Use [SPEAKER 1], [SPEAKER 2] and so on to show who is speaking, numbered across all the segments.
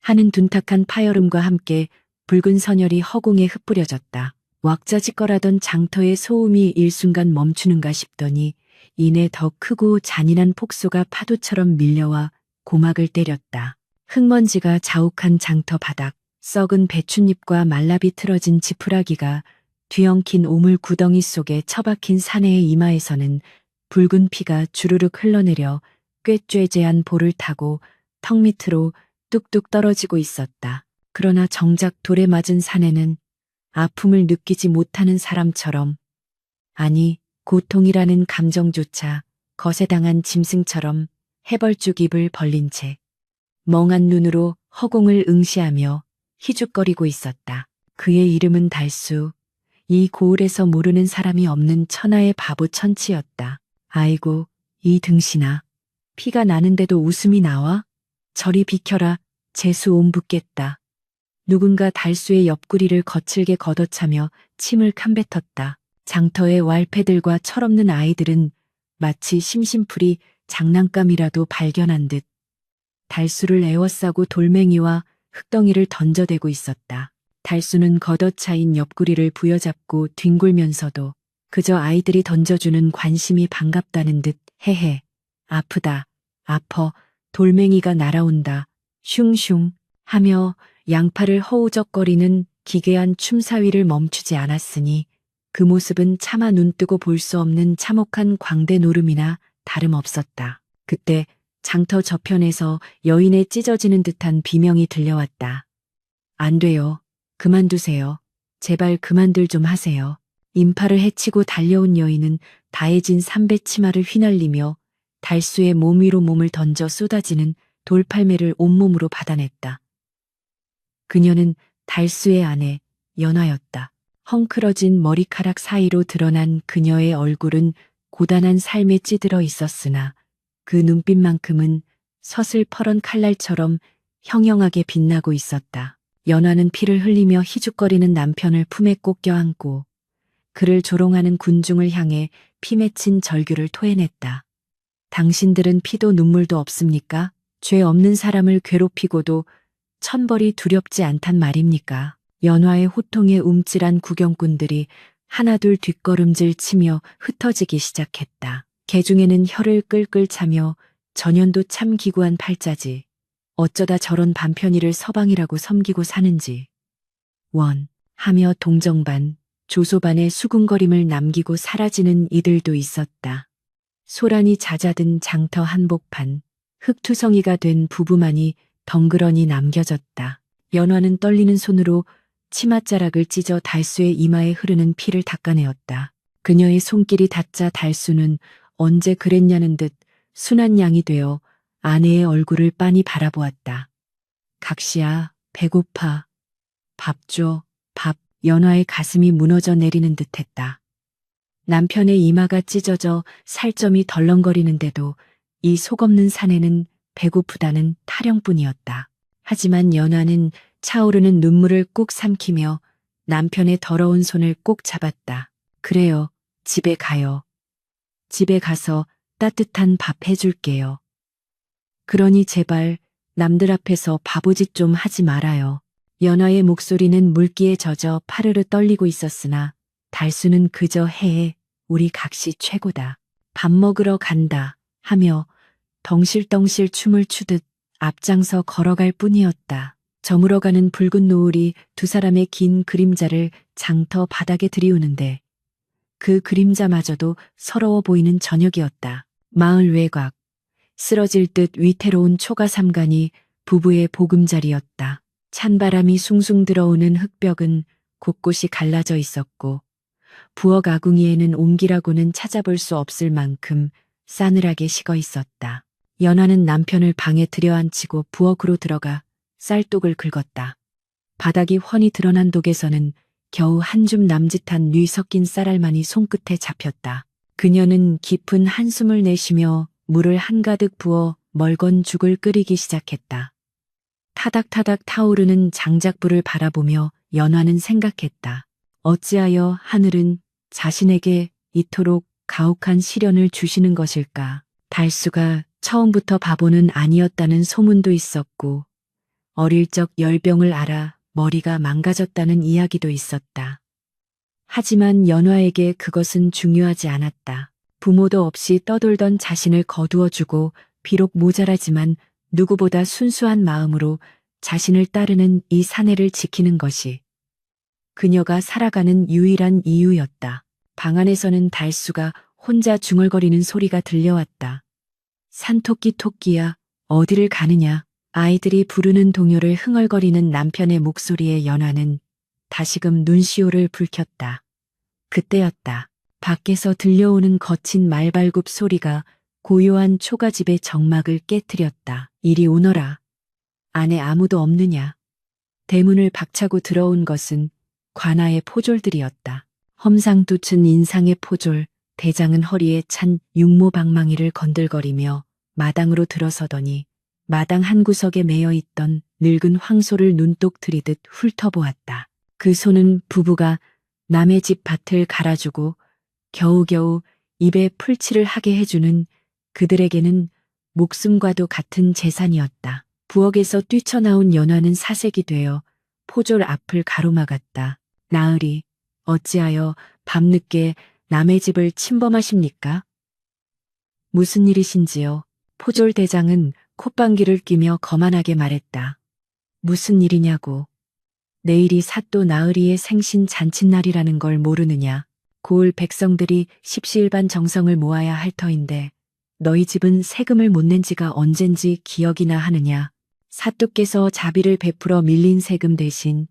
[SPEAKER 1] 하는 둔탁한 파여름과 함께 붉은 선혈이 허공에 흩뿌려졌다. 왁자지껄하던 장터의 소음이 일순간 멈추는가 싶더니 이내 더 크고 잔인한 폭소가 파도처럼 밀려와 고막을 때렸다. 흙먼지가 자욱한 장터 바닥, 썩은 배춧잎과 말라비 틀어진 지푸라기가 뒤엉킨 오물 구덩이 속에 처박힌 사내의 이마에서는 붉은 피가 주르륵 흘러내려 꾀죄죄한 볼을 타고 턱 밑으로 뚝뚝 떨어지고 있었다. 그러나 정작 돌에 맞은 사내는 아픔을 느끼지 못하는 사람처럼, 아니 고통이라는 감정조차 거세당한 짐승처럼 해벌쭉 입을 벌린 채 멍한 눈으로 허공을 응시하며 희죽거리고 있었다. 그의 이름은 달수, 이 고을에서 모르는 사람이 없는 천하의 바보 천치였다. 아이고, 이 등신아, 피가 나는데도 웃음이 나와? 저리 비켜라, 재수 온 붓겠다. 누군가 달수의 옆구리를 거칠게 걷어차며 침을 칸뱉었다. 장터의 왈패들과 철없는 아이들은 마치 심심풀이 장난감이라도 발견한 듯 달수를 에워싸고 돌멩이와 흙덩이를 던져대고 있었다. 달수는 걷어차인 옆구리를 부여잡고 뒹굴면서도 그저 아이들이 던져주는 관심이 반갑다는 듯 헤헤, 아프다, 아퍼, 돌멩이가 날아온다, 슝슝 하며 양팔을 허우적거리는 기괴한 춤사위를 멈추지 않았으니 그 모습은 차마 눈뜨고 볼 수 없는 참혹한 광대 노름이나 다름없었다. 그때 장터 저편에서 여인의 찢어지는 듯한 비명이 들려왔다. 안 돼요. 그만두세요. 제발 그만들 좀 하세요. 인파를 헤치고 달려온 여인은 다해진 삼배 치마를 휘날리며 달수의 몸 위로 몸을 던져 쏟아지는 돌팔매를 온몸으로 받아냈다. 그녀는 달수의 아내 연화였다. 헝클어진 머리카락 사이로 드러난 그녀의 얼굴은 고단한 삶에 찌들어 있었으나 그 눈빛만큼은 서슬퍼런 칼날처럼 형형하게 빛나고 있었다. 연화는 피를 흘리며 희죽거리는 남편을 품에 꼭 껴안고 그를 조롱하는 군중을 향해 피 맺힌 절규를 토해냈다. 당신들은 피도 눈물도 없습니까? 죄 없는 사람을 괴롭히고도 천벌이 두렵지 않단 말입니까? 연화의 호통에 움찔한 구경꾼들이 하나둘 뒷걸음질 치며 흩어지기 시작했다. 개중에는 혀를 끌끌 차며 전년도 참 기구한 팔자지. 어쩌다 저런 반편이를 서방이라고 섬기고 사는지. 원 하며 동정반, 조소반의 수군거림을 남기고 사라지는 이들도 있었다. 소란이 잦아든 장터 한복판, 흙투성이가 된 부부만이 덩그러니 남겨졌다. 연화는 떨리는 손으로 치맛자락을 찢어 달수의 이마에 흐르는 피를 닦아내었다. 그녀의 손길이 닿자 달수는 언제 그랬냐는 듯 순한 양이 되어 아내의 얼굴을 빤히 바라보았다. 각시야, 배고파. 밥 줘, 밥. 연화의 가슴이 무너져 내리는 듯했다. 남편의 이마가 찢어져 살점이 덜렁거리는데도 이 속없는 사내는 배고프다는 타령뿐이었다. 하지만 연화는 차오르는 눈물을 꾹 삼키며 남편의 더러운 손을 꼭 잡았다. 그래요, 집에 가요. 집에 가서 따뜻한 밥 해줄게요. 그러니 제발 남들 앞에서 바보짓 좀 하지 말아요. 연화의 목소리는 물기에 젖어 파르르 떨리고 있었으나 달수는 그저 해에 우리 각시 최고다. 밥 먹으러 간다 하며 덩실덩실 춤을 추듯 앞장서 걸어갈 뿐이었다. 저물어가는 붉은 노을이 두 사람의 긴 그림자를 장터 바닥에 들이우는데 그 그림자마저도 서러워 보이는 저녁이었다. 마을 외곽, 쓰러질 듯 위태로운 초가삼간이 부부의 보금자리였다. 찬바람이 숭숭 들어오는 흙벽은 곳곳이 갈라져 있었고 부엌 아궁이에는 옹기라고는 찾아볼 수 없을 만큼 싸늘하게 식어 있었다. 연화는 남편을 방에 들여앉히고 부엌으로 들어가 쌀독을 긁었다. 바닥이 훤히 드러난 독에서는 겨우 한 줌 남짓한 뉘 섞인 쌀알만이 손끝에 잡혔다. 그녀는 깊은 한숨을 내쉬며 물을 한가득 부어 멀건 죽을 끓이기 시작했다. 타닥타닥 타오르는 장작불을 바라보며 연화는 생각했다. 어찌하여 하늘은 자신에게 이토록 가혹한 시련을 주시는 것일까. 달수가 처음부터 바보는 아니었다는 소문도 있었고 어릴 적 열병을 앓아 머리가 망가졌다는 이야기도 있었다. 하지만 연화에게 그것은 중요하지 않았다. 부모도 없이 떠돌던 자신을 거두어주고 비록 모자라지만 누구보다 순수한 마음으로 자신을 따르는 이 사내를 지키는 것이 그녀가 살아가는 유일한 이유였다. 방 안에서는 달수가 혼자 중얼거리는 소리가 들려왔다. 산토끼 토끼야, 어디를 가느냐. 아이들이 부르는 동요를 흥얼거리는 남편의 목소리에 연화는 다시금 눈시울을 붉혔다. 그때였다. 밖에서 들려오는 거친 말발굽 소리가 고요한 초가집의 정막을 깨뜨렸다. 이리 오너라. 안에 아무도 없느냐. 대문을 박차고 들어온 것은 관아의 포졸들이었다. 험상궂은 인상의 포졸, 대장은 허리에 찬 육모방망이를 건들거리며 마당으로 들어서더니 마당 한 구석에 매여 있던 늙은 황소를 눈독 들이듯 훑어보았다. 그 소는 부부가 남의 집 밭을 갈아주고 겨우겨우 입에 풀칠을 하게 해주는 그들에게는 목숨과도 같은 재산이었다. 부엌에서 뛰쳐나온 연화는 사색이 되어 포졸 앞을 가로막았다. 나으리, 어찌하여 밤늦게 남의 집을 침범하십니까? 무슨 일이신지요? 포졸 대장은 콧방귀를 뀌며 거만하게 말했다. 무슨 일이냐고. 내일이 사또 나으리의 생신 잔칫날이라는 걸 모르느냐. 고을 백성들이 십시일반 정성을 모아야 할 터인데 너희 집은 세금을 못 낸 지가 언젠지 기억이나 하느냐. 사또께서 자비를 베풀어 밀린 세금 대신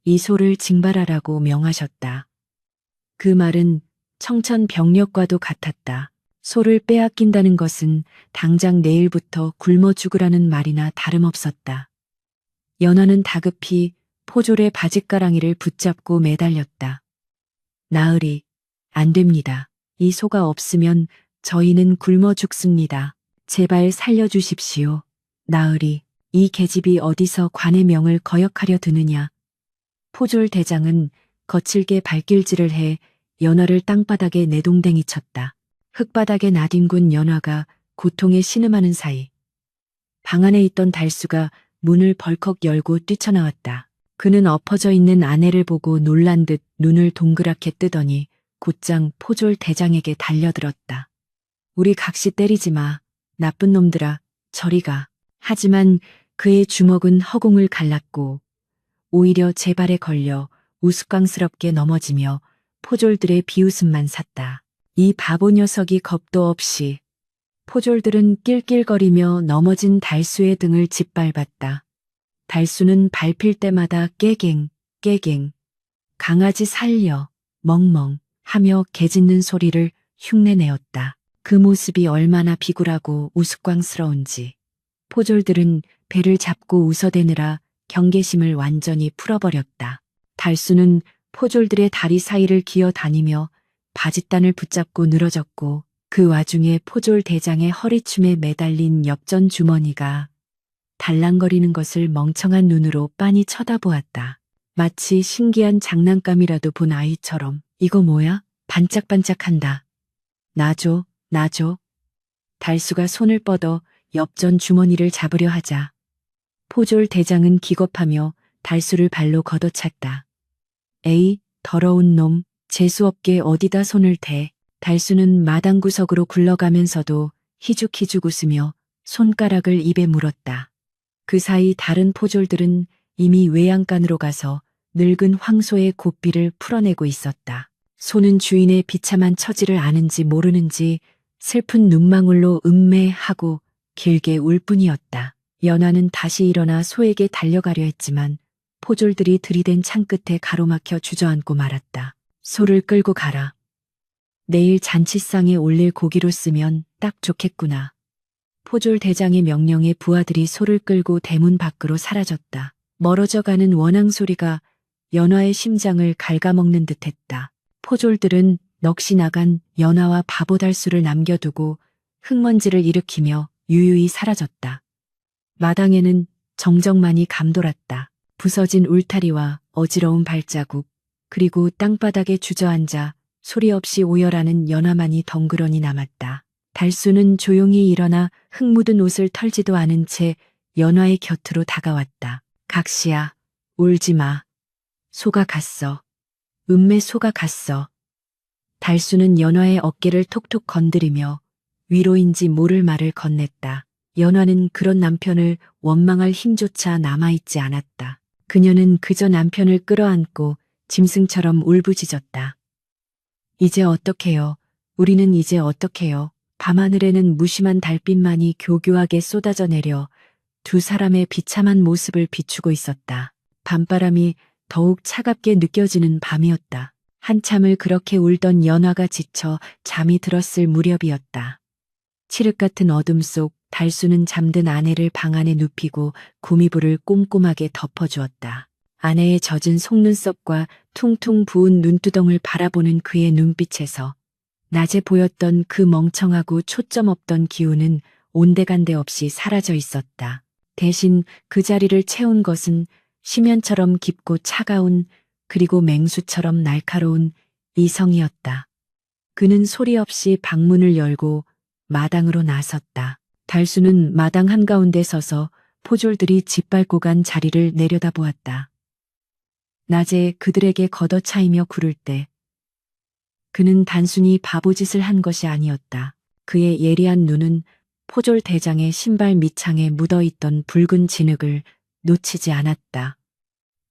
[SPEAKER 1] 이 소를 징발하라고 명하셨다. 그 말은 청천벽력과도 같았다. 소를 빼앗긴다는 것은 당장 내일부터 굶어 죽으라는 말이나 다름없었다. 연화는 다급히 포졸의 바짓가랑이를 붙잡고 매달렸다. 나으리, 안 됩니다. 이 소가 없으면 저희는 굶어 죽습니다. 제발 살려주십시오. 나으리, 이 계집이 어디서 관의 명을 거역하려 드느냐. 포졸 대장은 거칠게 발길질을 해 연화를 땅바닥에 내동댕이 쳤다. 흙바닥에 나뒹군 연화가 고통에 신음하는 사이 방 안에 있던 달수가 문을 벌컥 열고 뛰쳐나왔다. 그는 엎어져 있는 아내를 보고 놀란 듯 눈을 동그랗게 뜨더니 곧장 포졸 대장에게 달려들었다. 우리 각시 때리지 마. 나쁜 놈들아, 저리 가. 하지만 그의 주먹은 허공을 갈랐고 오히려 제 발에 걸려 우스꽝스럽게 넘어지며 포졸들의 비웃음만 샀다. 이 바보 녀석이 겁도 없이. 포졸들은 낄낄거리며 넘어진 달수의 등을 짓밟았다. 달수는 밟힐 때마다 깨갱, 깨갱, 강아지 살려, 멍멍 하며 개짖는 소리를 흉내내었다. 그 모습이 얼마나 비굴하고 우스꽝스러운지. 포졸들은 배를 잡고 웃어대느라 경계심을 완전히 풀어버렸다. 달수는 포졸들의 다리 사이를 기어다니며 바짓단을 붙잡고 늘어졌고 그 와중에 포졸 대장의 허리춤에 매달린 엽전 주머니가 달랑거리는 것을 멍청한 눈으로 빤히 쳐다보았다. 마치 신기한 장난감이라도 본 아이처럼. 이거 뭐야? 반짝반짝한다. 놔줘, 놔줘. 달수가 손을 뻗어 엽전 주머니를 잡으려 하자 포졸 대장은 기겁하며 달수를 발로 걷어찼다. 에이, 더러운 놈, 재수없게 어디다 손을 대. 달수는 마당 구석으로 굴러가면서도 희죽희죽 웃으며 손가락을 입에 물었다. 그 사이 다른 포졸들은 이미 외양간으로 가서 늙은 황소의 고삐를 풀어내고 있었다. 소는 주인의 비참한 처지를 아는지 모르는지 슬픈 눈망울로 음매하고 길게 울 뿐이었다. 연화는 다시 일어나 소에게 달려가려 했지만 포졸들이 들이댄 창 끝에 가로막혀 주저앉고 말았다. 소를 끌고 가라. 내일 잔치상에 올릴 고기로 쓰면 딱 좋겠구나. 포졸 대장의 명령에 부하들이 소를 끌고 대문 밖으로 사라졌다. 멀어져가는 원앙 소리가 연화의 심장을 갉아먹는 듯했다. 포졸들은 넋이 나간 연화와 바보 달수를 남겨두고 흙먼지를 일으키며 유유히 사라졌다. 마당에는 정적만이 감돌았다. 부서진 울타리와 어지러운 발자국, 그리고 땅바닥에 주저앉아 소리 없이 오열하는 연화만이 덩그러니 남았다. 달수는 조용히 일어나 흙 묻은 옷을 털지도 않은 채 연화의 곁으로 다가왔다. 각시야, 울지 마. 소가 갔어. 은매 소가 갔어. 달수는 연화의 어깨를 톡톡 건드리며 위로인지 모를 말을 건넸다. 연화는 그런 남편을 원망할 힘조차 남아있지 않았다. 그녀는 그저 남편을 끌어안고 짐승처럼 울부짖었다. 이제 어떡해요? 우리는 이제 어떡해요? 밤하늘에는 무심한 달빛만이 교교하게 쏟아져 내려 두 사람의 비참한 모습을 비추고 있었다. 밤바람이 더욱 차갑게 느껴지는 밤이었다. 한참을 그렇게 울던 연화가 지쳐 잠이 들었을 무렵이었다. 칠흑 같은 어둠 속 달수는 잠든 아내를 방 안에 눕히고 구미부를 꼼꼼하게 덮어주었다. 아내의 젖은 속눈썹과 퉁퉁 부은 눈두덩을 바라보는 그의 눈빛에서 낮에 보였던 그 멍청하고 초점 없던 기운은 온데간데 없이 사라져 있었다. 대신 그 자리를 채운 것은 심연처럼 깊고 차가운 그리고 맹수처럼 날카로운 이성이었다. 그는 소리 없이 방문을 열고 마당으로 나섰다. 달수는 마당 한가운데 서서 포졸들이 짓밟고 간 자리를 내려다보았다. 낮에 그들에게 걷어차이며 구를 때 그는 단순히 바보짓을 한 것이 아니었다. 그의 예리한 눈은 포졸 대장의 신발 밑창에 묻어있던 붉은 진흙을 놓치지 않았다.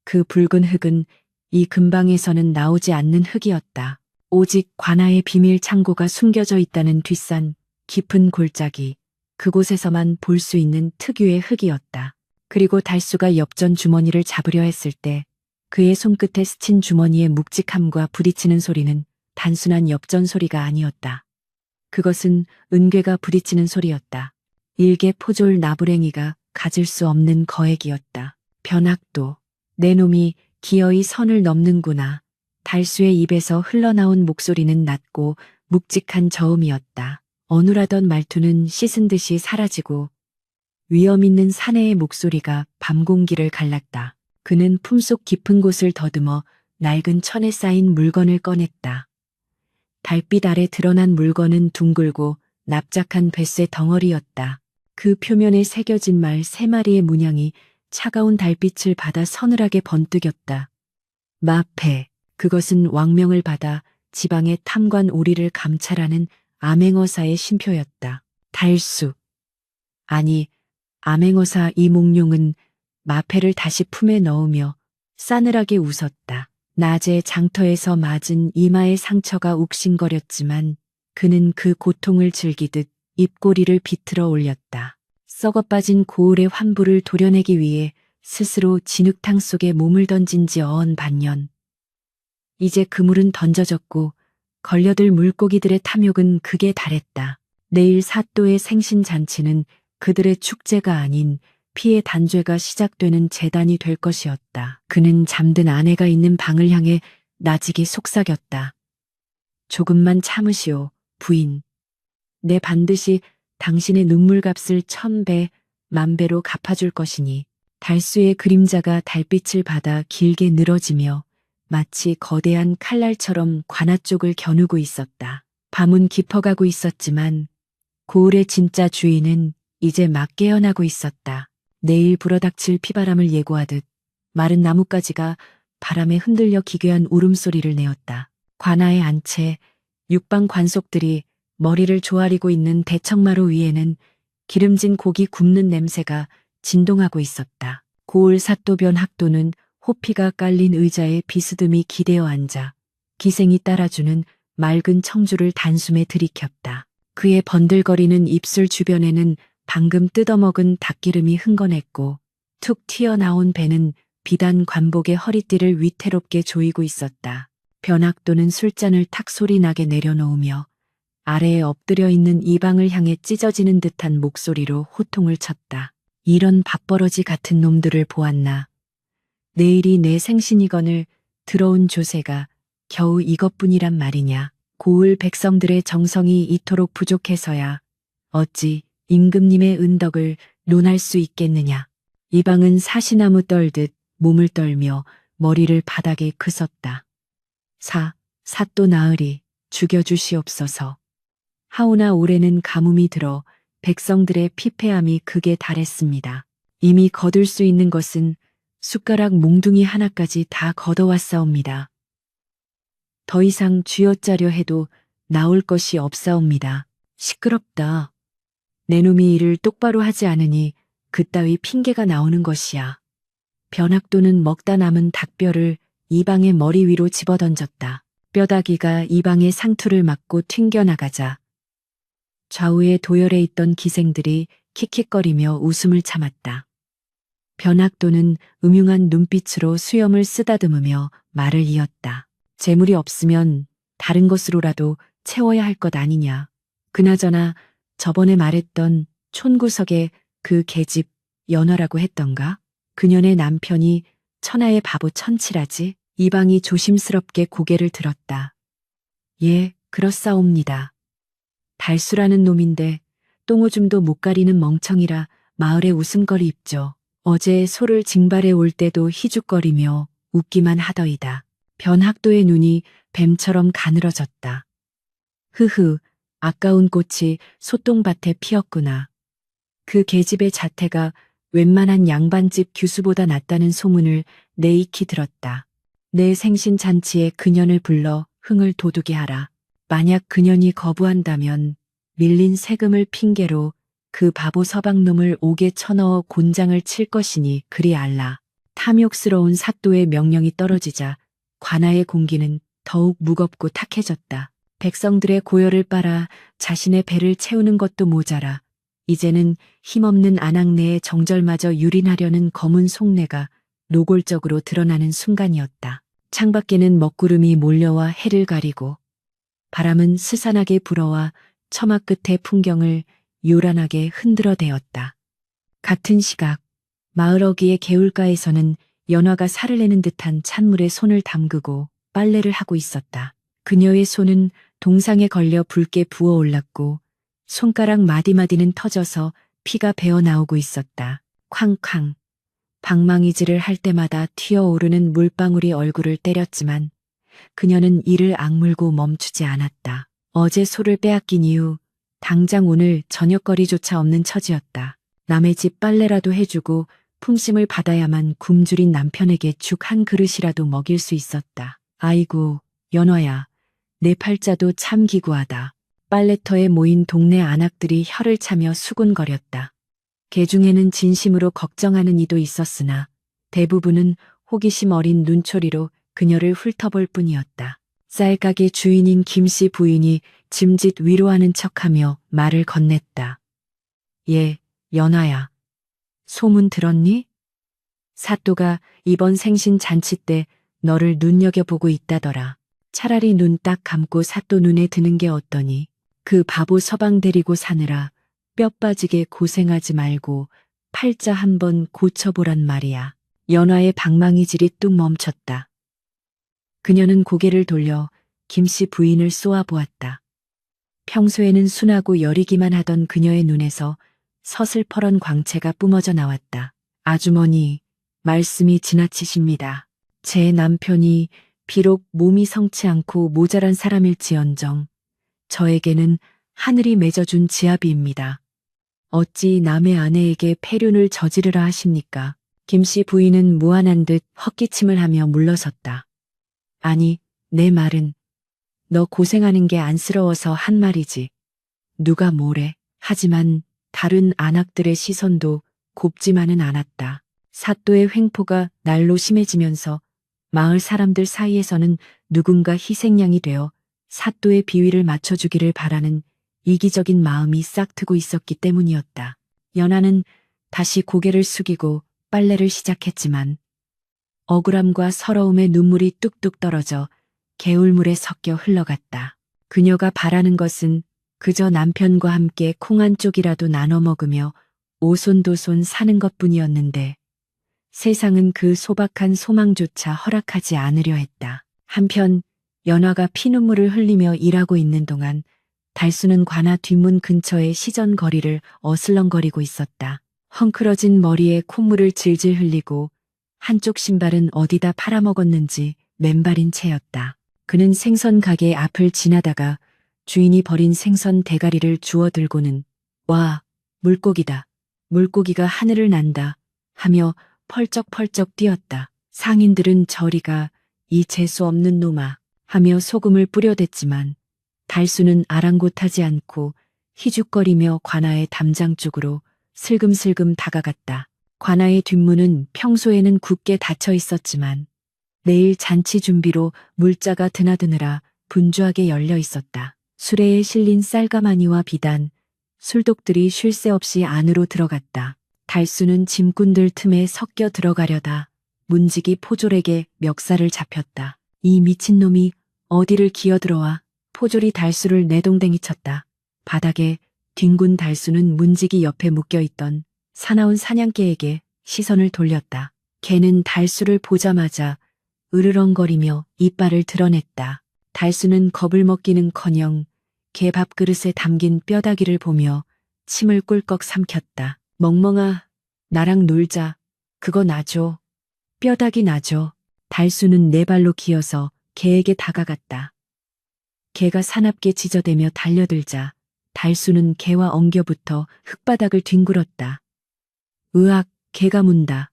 [SPEAKER 1] 그 붉은 흙은 이 근방에서는 나오지 않는 흙이었다. 오직 관아의 비밀 창고가 숨겨져 있다는 뒷산 깊은 골짜기, 그곳에서만 볼 수 있는 특유의 흙이었다. 그리고 달수가 엽전 주머니를 잡으려 했을 때 그의 손끝에 스친 주머니의 묵직함과 부딪히는 소리는 단순한 엽전 소리가 아니었다. 그것은 은괴가 부딪히는 소리였다. 일개 포졸 나부랭이가 가질 수 없는 거액이었다. 변학도, 내 놈이 기어이 선을 넘는구나. 달수의 입에서 흘러나온 목소리는 낮고 묵직한 저음이었다. 어눌하던 말투는 씻은 듯이 사라지고 위험 있는 사내의 목소리가 밤 공기를 갈랐다. 그는 품속 깊은 곳을 더듬어 낡은 천에 쌓인 물건을 꺼냈다. 달빛 아래 드러난 물건은 둥글고 납작한 뱃쇠 덩어리였다. 그 표면에 새겨진 말 3마리의 문양이 차가운 달빛을 받아 서늘하게 번뜩였다. 마패, 그것은 왕명을 받아 지방의 탐관 오리를 감찰하는 암행어사의 신표였다. 달수. 아니, 암행어사 이몽룡은 마패를 다시 품에 넣으며 싸늘하게 웃었다. 낮에 장터에서 맞은 이마의 상처가 욱신거렸지만 그는 그 고통을 즐기듯 입꼬리를 비틀어 올렸다. 썩어빠진 고을의 환부를 도려내기 위해 스스로 진흙탕 속에 몸을 던진 지 어언 반년. 이제 그물은 던져졌고 걸려들 물고기들의 탐욕은 극에 달했다. 내일 사또의 생신잔치는 그들의 축제가 아닌 피의 단죄가 시작되는 재단이 될 것이었다. 그는 잠든 아내가 있는 방을 향해 나직이 속삭였다. 조금만 참으시오, 부인. 내 반드시 당신의 눈물값을 1000배, 10,000배로 갚아줄 것이니. 달수의 그림자가 달빛을 받아 길게 늘어지며 마치 거대한 칼날처럼 관아 쪽을 겨누고 있었다. 밤은 깊어가고 있었지만 고을의 진짜 주인은 이제 막 깨어나고 있었다. 내일 불어닥칠 피바람을 예고하듯 마른 나뭇가지가 바람에 흔들려 기괴한 울음소리를 내었다. 관아에 앉채 육방 관속들이 머리를 조아리고 있는 대청마루 위에는 기름진 고기 굽는 냄새가 진동하고 있었다. 고을 사또변 학도는 호피가 깔린 의자에 비스듬히 기대어 앉아 기생이 따라주는 맑은 청주를 단숨에 들이켰다. 그의 번들거리는 입술 주변에는 방금 뜯어먹은 닭기름이 흥건했고 툭 튀어나온 배는 비단 관복의 허리띠를 위태롭게 조이고 있었다. 변학도는 술잔을 탁 소리나게 내려놓으며 아래에 엎드려 있는 이방을 향해 찢어지는 듯한 목소리로 호통을 쳤다. 이런 밥버러지 같은 놈들을 보았나. 내일이 내 생신이거늘 들어온 조세가 겨우 이것뿐이란 말이냐. 고을 백성들의 정성이 이토록 부족해서야 어찌 임금님의 은덕을 논할 수 있겠느냐. 이방은 사시나무 떨듯 몸을 떨며 머리를 바닥에 그었다. 사또 나으리 죽여주시옵소서. 하오나 올해는 가뭄이 들어 백성들의 피폐함이 극에 달했습니다. 이미 거둘 수 있는 것은 숟가락 몽둥이 하나까지 다 걷어왔사옵니다. 더 이상 쥐어짜려 해도 나올 것이 없사옵니다. 시끄럽다. 내 놈이 일을 똑바로 하지 않으니 그따위 핑계가 나오는 것이야. 변학도는 먹다 남은 닭뼈를 이방의 머리 위로 집어던졌다. 뼈다귀가 이방의 상투를 맞고 튕겨나가자 좌우에 도열해 있던 기생들이 킥킥거리며 웃음을 참았다. 변학도는 음흉한 눈빛으로 수염을 쓰다듬으며 말을 이었다. 재물이 없으면 다른 것으로라도 채워야 할 것 아니냐. 그나저나 저번에 말했던 촌구석에 그 계집 연화라고 했던가? 그년의 남편이 천하의 바보 천치라지? 이방이 조심스럽게 고개를 들었다. 예, 그렇사옵니다. 달수라는 놈인데 똥오줌도 못 가리는 멍청이라 마을에 웃음거리 입죠. 어제 소를 징발해 올 때도 희죽거리며 웃기만 하더이다. 변학도의 눈이 뱀처럼 가늘어졌다. 흐흐, 아까운 꽃이 소똥밭에 피었구나. 그 계집의 자태가 웬만한 양반집 규수보다 낫다는 소문을 내 익히 들었다. 내 생신 잔치에 그년을 불러 흥을 돋우게 하라. 만약 그년이 거부한다면 밀린 세금을 핑계로 그 바보 서방놈을 옥에 쳐넣어 곤장을 칠 것이니 그리 알라. 탐욕스러운 사또의 명령이 떨어지자 관아의 공기는 더욱 무겁고 탁해졌다. 백성들의 고열을 빨아 자신의 배를 채우는 것도 모자라 이제는 힘없는 안악내의 정절마저 유린하려는 검은 속내가 노골적으로 드러나는 순간이었다. 창밖에는 먹구름이 몰려와 해를 가리고 바람은 스산하게 불어와 처마 끝의 풍경을 요란하게 흔들어대었다. 같은 시각 마을 어귀의 개울가에서는 연화가 살을 내는 듯한 찬물에 손을 담그고 빨래를 하고 있었다. 그녀의 손은 동상에 걸려 붉게 부어올랐고 손가락 마디마디는 터져서 피가 배어나오고 있었다. 쾅쾅. 방망이질을 할 때마다 튀어오르는 물방울이 얼굴을 때렸지만 그녀는 이를 악물고 멈추지 않았다. 어제 소를 빼앗긴 이후 당장 오늘 저녁거리조차 없는 처지였다. 남의 집 빨래라도 해주고 품심을 받아야만 굶주린 남편에게 죽 한 그릇이라도 먹일 수 있었다. 아이고, 연화야. 내 팔자도 참 기구하다. 빨래터에 모인 동네 안악들이 혀를 차며 수군거렸다. 개 중에는 진심으로 걱정하는 이도 있었으나 대부분은 호기심 어린 눈초리로 그녀를 훑어볼 뿐이었다. 쌀가게 주인인 김씨 부인이 짐짓 위로하는 척하며 말을 건넸다. 예, 연화야. 소문 들었니? 사또가 이번 생신 잔치 때 너를 눈여겨보고 있다더라. 차라리 눈 딱 감고 사또 눈에 드는 게 어떠니? 그 바보 서방 데리고 사느라 뼈 빠지게 고생하지 말고 팔자 한번 고쳐보란 말이야. 연화의 방망이질이 뚝 멈췄다. 그녀는 고개를 돌려 김씨 부인을 쏘아보았다. 평소에는 순하고 여리기만 하던 그녀의 눈에서 서슬퍼런 광채가 뿜어져 나왔다. 아주머니, 말씀이 지나치십니다. 제 남편이 비록 몸이 성치 않고 모자란 사람일지언정 저에게는 하늘이 맺어준 지아비입니다. 어찌 남의 아내에게 폐륜을 저지르라 하십니까? 김씨 부인은 무안한 듯 헛기침을 하며 물러섰다. 아니, 내 말은 너 고생하는 게 안쓰러워서 한 말이지. 누가 뭐래. 하지만 다른 안악들의 시선도 곱지만은 않았다. 사또의 횡포가 날로 심해지면서 마을 사람들 사이에서는 누군가 희생양이 되어 사또의 비위를 맞춰주기를 바라는 이기적인 마음이 싹트고 있었기 때문이었다. 연하는 다시 고개를 숙이고 빨래를 시작했지만 억울함과 서러움의 눈물이 뚝뚝 떨어져 개울물에 섞여 흘러갔다. 그녀가 바라는 것은 그저 남편과 함께 콩 한 쪽이라도 나눠 먹으며 오손도손 사는 것뿐이었는데 세상은 그 소박한 소망조차 허락하지 않으려 했다. 한편 연화가 피눈물을 흘리며 일하고 있는 동안 달수는 관아 뒷문 근처의 시전거리를 어슬렁거리고 있었다. 헝클어진 머리에 콧물을 질질 흘리고 한쪽 신발은 어디다 팔아먹었는지 맨발인 채였다. 그는 생선 가게 앞을 지나다가 주인이 버린 생선 대가리를 주워 들고는 와, 물고기다. 물고기가 하늘을 난다. 하며 펄쩍펄쩍 뛰었다. 상인들은 저리가 이 재수 없는 놈아 하며 소금을 뿌려댔지만 달수는 아랑곳하지 않고 희죽거리며 관아의 담장 쪽으로 슬금슬금 다가갔다. 관아의 뒷문은 평소에는 굳게 닫혀 있었지만 내일 잔치 준비로 물자가 드나드느라 분주하게 열려 있었다. 수레에 실린 쌀가마니와 비단, 술독들이 쉴 새 없이 안으로 들어갔다. 달수는 짐꾼들 틈에 섞여 들어가려다 문지기 포졸에게 멱살을 잡혔다. 이 미친놈이 어디를 기어들어와 포졸이 달수를 내동댕이 쳤다. 바닥에 뒹군 달수는 문지기 옆에 묶여있던 사나운 사냥개에게 시선을 돌렸다. 개는 달수를 보자마자 으르렁거리며 이빨을 드러냈다. 달수는 겁을 먹기는커녕 개 밥그릇에 담긴 뼈다귀를 보며 침을 꿀꺽 삼켰다. 멍멍아, 나랑 놀자. 그거 놔줘. 뼈다귀 놔줘. 달수는 네 발로 기어서 개에게 다가갔다. 개가 사납게 짖어대며 달려들자 달수는 개와 엉겨붙어 흙바닥을 뒹굴었다. 으악, 개가 문다.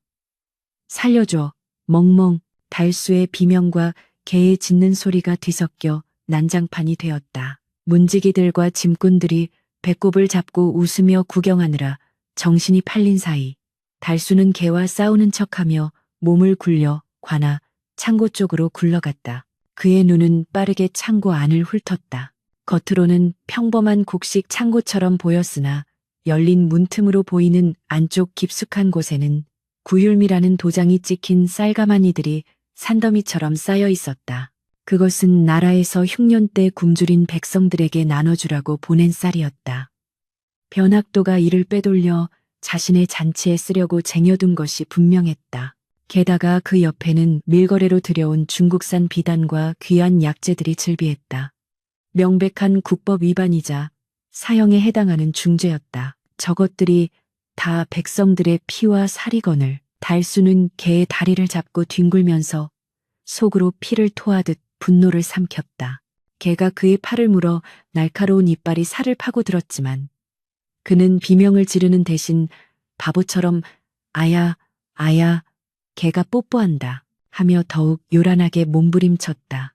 [SPEAKER 1] 살려줘. 멍멍. 달수의 비명과 개의 짖는 소리가 뒤섞여 난장판이 되었다. 문지기들과 짐꾼들이 배꼽을 잡고 웃으며 구경하느라 정신이 팔린 사이 달수는 개와 싸우는 척하며 몸을 굴려 관아 창고 쪽으로 굴러갔다. 그의 눈은 빠르게 창고 안을 훑었다. 겉으로는 평범한 곡식 창고처럼 보였으나 열린 문틈으로 보이는 안쪽 깊숙한 곳에는 구율미라는 도장이 찍힌 쌀가마니들이 산더미처럼 쌓여 있었다. 그것은 나라에서 흉년 때 굶주린 백성들에게 나눠주라고 보낸 쌀이었다. 변학도가 이를 빼돌려 자신의 잔치에 쓰려고 쟁여둔 것이 분명했다. 게다가 그 옆에는 밀거래로 들여온 중국산 비단과 귀한 약재들이 즐비했다. 명백한 국법 위반이자 사형에 해당하는 중죄였다. 저것들이 다 백성들의 피와 살이거늘. 달수는 개의 다리를 잡고 뒹굴면서 속으로 피를 토하듯 분노를 삼켰다. 개가 그의 팔을 물어 날카로운 이빨이 살을 파고들었지만 그는 비명을 지르는 대신 바보처럼 아야, 아야, 개가 뽀뽀한다 하며 더욱 요란하게 몸부림쳤다.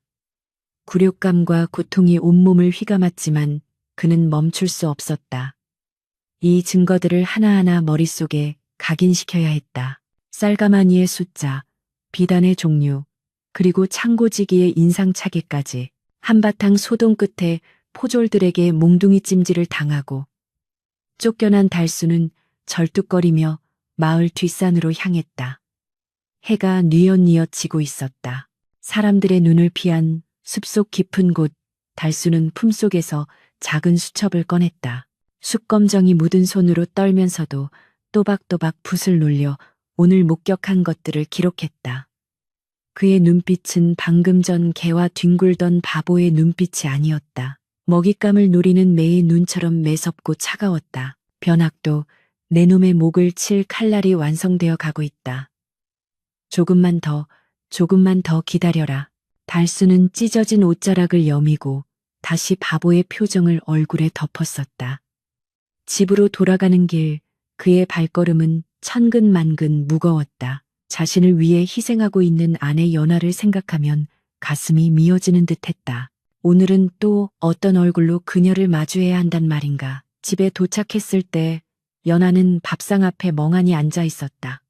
[SPEAKER 1] 굴욕감과 고통이 온몸을 휘감았지만 그는 멈출 수 없었다. 이 증거들을 하나하나 머릿속에 각인시켜야 했다. 쌀가마니의 숫자, 비단의 종류, 그리고 창고지기의 인상착의까지 한바탕 소동 끝에 포졸들에게 몽둥이 찜질을 당하고 쫓겨난 달수는 절뚝거리며 마을 뒷산으로 향했다. 해가 뉘엿뉘엿 지고 있었다. 사람들의 눈을 피한 숲속 깊은 곳, 달수는 품속에서 작은 수첩을 꺼냈다. 숯검정이 묻은 손으로 떨면서도 또박또박 붓을 놀려 오늘 목격한 것들을 기록했다. 그의 눈빛은 방금 전 개와 뒹굴던 바보의 눈빛이 아니었다. 먹잇감을 노리는 매의 눈처럼 매섭고 차가웠다. 변학도 내 놈의 목을 칠 칼날이 완성되어 가고 있다. 조금만 더 기다려라. 달수는 찢어진 옷자락을 여미고 다시 바보의 표정을 얼굴에 덮었었다. 집으로 돌아가는 길, 그의 발걸음은 천근만근 무거웠다. 자신을 위해 희생하고 있는 아내 연화를 생각하면 가슴이 미어지는 듯했다. 오늘은 또 어떤 얼굴로 그녀를 마주해야 한단 말인가. 집에 도착했을 때 연화는 밥상 앞에 멍하니 앉아 있었다.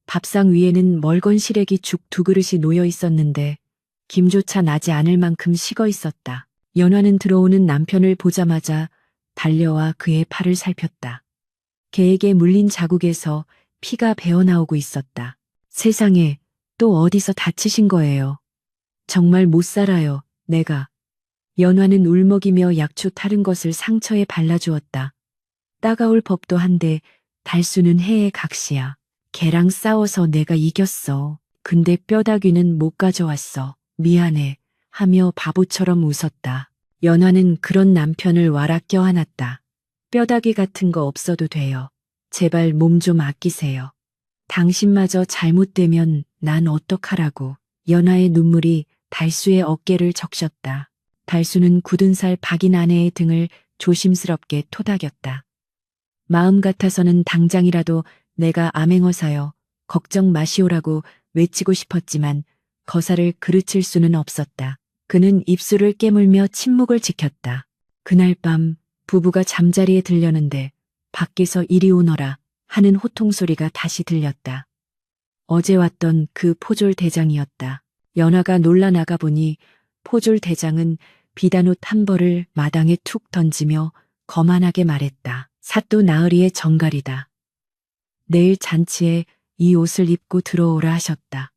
[SPEAKER 1] 밥상 위에는 멀건 시래기 죽 2그릇이 놓여 있었는데 김조차 나지 않을 만큼 식어 있었다. 연화는 들어오는 남편을 보자마자 달려와 그의 팔을 살폈다. 개에게 물린 자국에서 피가 배어나오고 있었다. 세상에, 또 어디서 다치신 거예요? 정말 못 살아요, 내가. 연화는 울먹이며 약초 타른 것을 상처에 발라주었다. 따가울 법도 한데 달수는 해의 각시야. 개랑 싸워서 내가 이겼어. 근데 뼈다귀는 못 가져왔어. 미안해. 하며 바보처럼 웃었다. 연화는 그런 남편을 와락 껴안았다. 뼈다귀 같은 거 없어도 돼요. 제발 몸 좀 아끼세요. 당신마저 잘못되면 난 어떡하라고. 연화의 눈물이 달수의 어깨를 적셨다. 달수는 굳은 살 박인 아내의 등을 조심스럽게 토닥였다. 마음 같아서는 당장이라도 내가 암행어사여 걱정 마시오라고 외치고 싶었지만 거사를 그르칠 수는 없었다. 그는 입술을 깨물며 침묵을 지켰다. 그날 밤 부부가 잠자리에 들려는데 밖에서 이리 오너라 하는 호통소리가 다시 들렸다. 어제 왔던 그 포졸 대장이었다. 연화가 놀라 나가보니 포졸 대장은 비단옷 한 벌을 마당에 툭 던지며 거만하게 말했다. 사또 나으리의 정갈이다. 내일 잔치에 이 옷을 입고 들어오라 하셨다.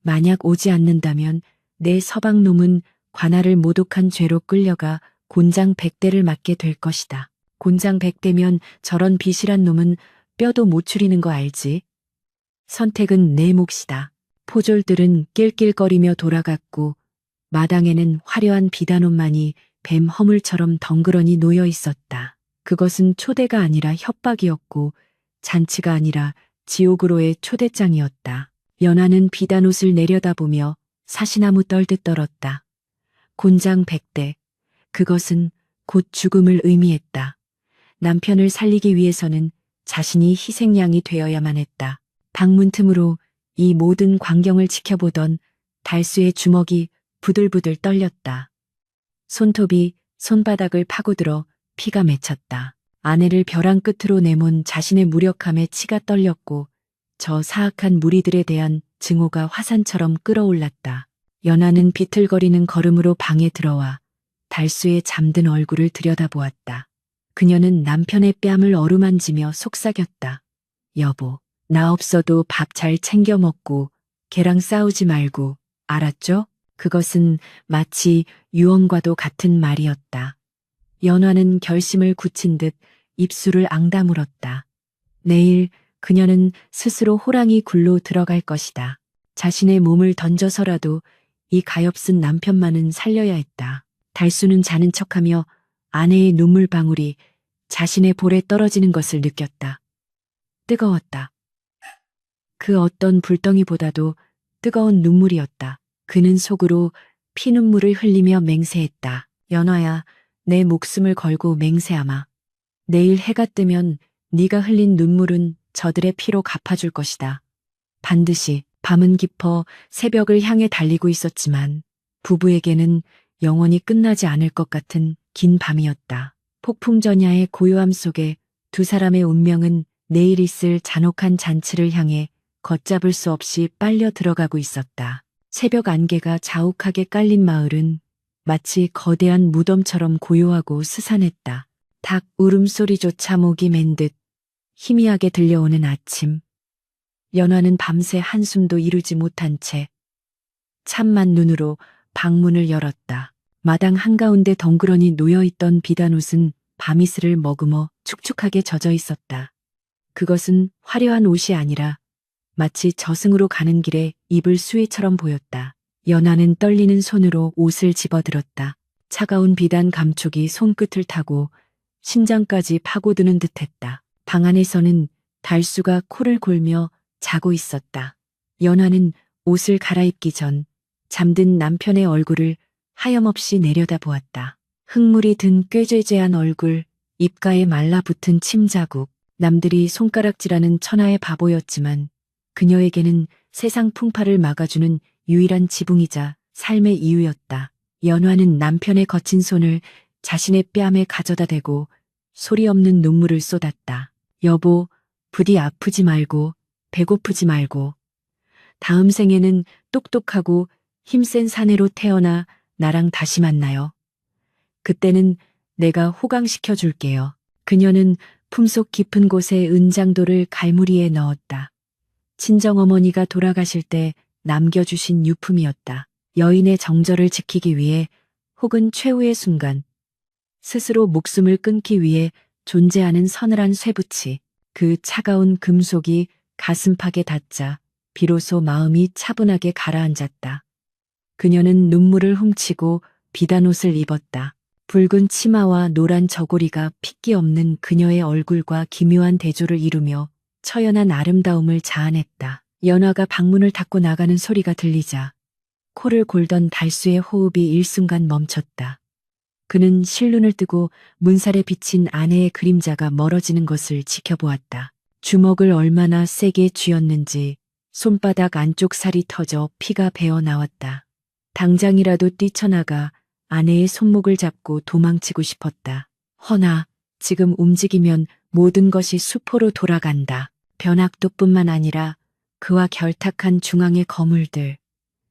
[SPEAKER 1] 만약 오지 않는다면 내 서방놈은 관할을 모독한 죄로 끌려가 곤장 100대를 맞게 될 것이다. 곤장 100대면 저런 비실한 놈은 뼈도 못 추리는 거 알지? 선택은 내 몫이다. 포졸들은 낄낄거리며 돌아갔고 마당에는 화려한 비단옷만이 뱀 허물처럼 덩그러니 놓여 있었다. 그것은 초대가 아니라 협박이었고 잔치가 아니라 지옥으로의 초대장이었다. 연하는 비단옷을 내려다보며 사시나무 떨듯 떨었다. 곤장 100대. 그것은 곧 죽음을 의미했다. 남편을 살리기 위해서는 자신이 희생양이 되어야만 했다. 방문 틈으로 이 모든 광경을 지켜보던 달수의 주먹이 부들부들 떨렸다. 손톱이 손바닥을 파고들어 피가 맺혔다. 아내를 벼랑 끝으로 내몬 자신의 무력함에 치가 떨렸고 저 사악한 무리들에 대한 증오가 화산처럼 끓어올랐다. 연하는 비틀거리는 걸음으로 방에 들어와 달수의 잠든 얼굴을 들여다보았다. 그녀는 남편의 뺨을 어루만지며 속삭였다. 여보, 나 없어도 밥 잘 챙겨 먹고 걔랑 싸우지 말고, 알았죠? 그것은 마치 유언과도 같은 말이었다. 연화는 결심을 굳힌 듯 입술을 앙다물었다. 내일 그녀는 스스로 호랑이 굴로 들어갈 것이다. 자신의 몸을 던져서라도 이 가엾은 남편만은 살려야 했다. 달수는 자는 척하며 아내의 눈물방울이 자신의 볼에 떨어지는 것을 느꼈다. 뜨거웠다. 그 어떤 불덩이보다도 뜨거운 눈물이었다. 그는 속으로 피눈물을 흘리며 맹세했다. 연화야, 내 목숨을 걸고 맹세하마. 내일 해가 뜨면 네가 흘린 눈물은 저들의 피로 갚아줄 것이다. 반드시. 밤은 깊어 새벽을 향해 달리고 있었지만 부부에게는 영원히 끝나지 않을 것 같은 긴 밤이었다. 폭풍전야의 고요함 속에 두 사람의 운명은 내일 있을 잔혹한 잔치를 향해 걷잡을 수 없이 빨려 들어가고 있었다. 새벽 안개가 자욱하게 깔린 마을은 마치 거대한 무덤처럼 고요하고 스산했다. 닭 울음소리조차 목이 맨 듯 희미하게 들려오는 아침. 연화는 밤새 한숨도 이루지 못한 채 참만 눈으로 방문을 열었다. 마당 한가운데 덩그러니 놓여있던 비단옷은 밤이슬을 머금어 축축하게 젖어 있었다. 그것은 화려한 옷이 아니라 마치 저승으로 가는 길에 입을 수위처럼 보였다. 연화는 떨리는 손으로 옷을 집어들었다. 차가운 비단 감촉이 손끝을 타고 심장까지 파고드는 듯했다. 방 안에서는 달수가 코를 골며 자고 있었다. 연화는 옷을 갈아입기 전 잠든 남편의 얼굴을 하염없이 내려다보았다. 흙물이 든 꾀죄죄한 얼굴, 입가에 말라붙은 침자국. 남들이 손가락질하는 천하의 바보였지만 그녀에게는 세상 풍파를 막아주는 유일한 지붕이자 삶의 이유였다. 연화는 남편의 거친 손을 자신의 뺨에 가져다 대고 소리 없는 눈물을 쏟았다. 여보, 부디 아프지 말고 배고프지 말고 다음 생에는 똑똑하고 힘센 사내로 태어나 나랑 다시 만나요. 그때는 내가 호강시켜 줄게요. 그녀는 품속 깊은 곳에 은장도를 갈무리에 넣었다. 친정어머니가 돌아가실 때 남겨주신 유품이었다. 여인의 정절을 지키기 위해 혹은 최후의 순간 스스로 목숨을 끊기 위해 존재하는 서늘한 쇠붙이. 그 차가운 금속이 가슴팍에 닿자 비로소 마음이 차분하게 가라앉았다. 그녀는 눈물을 훔치고 비단옷을 입었다. 붉은 치마와 노란 저고리가 핏기 없는 그녀의 얼굴과 기묘한 대조를 이루며 처연한 아름다움을 자아냈다. 연화가 방문을 닫고 나가는 소리가 들리자 코를 골던 달수의 호흡이 일순간 멈췄다. 그는 실눈을 뜨고 문살에 비친 아내의 그림자가 멀어지는 것을 지켜보았다. 주먹을 얼마나 세게 쥐었는지 손바닥 안쪽 살이 터져 피가 배어 나왔다. 당장이라도 뛰쳐나가 아내의 손목을 잡고 도망치고 싶었다. 허나 지금 움직이면 모든 것이 수포로 돌아간다. 변학도뿐만 아니라 그와 결탁한 중앙의 거물들,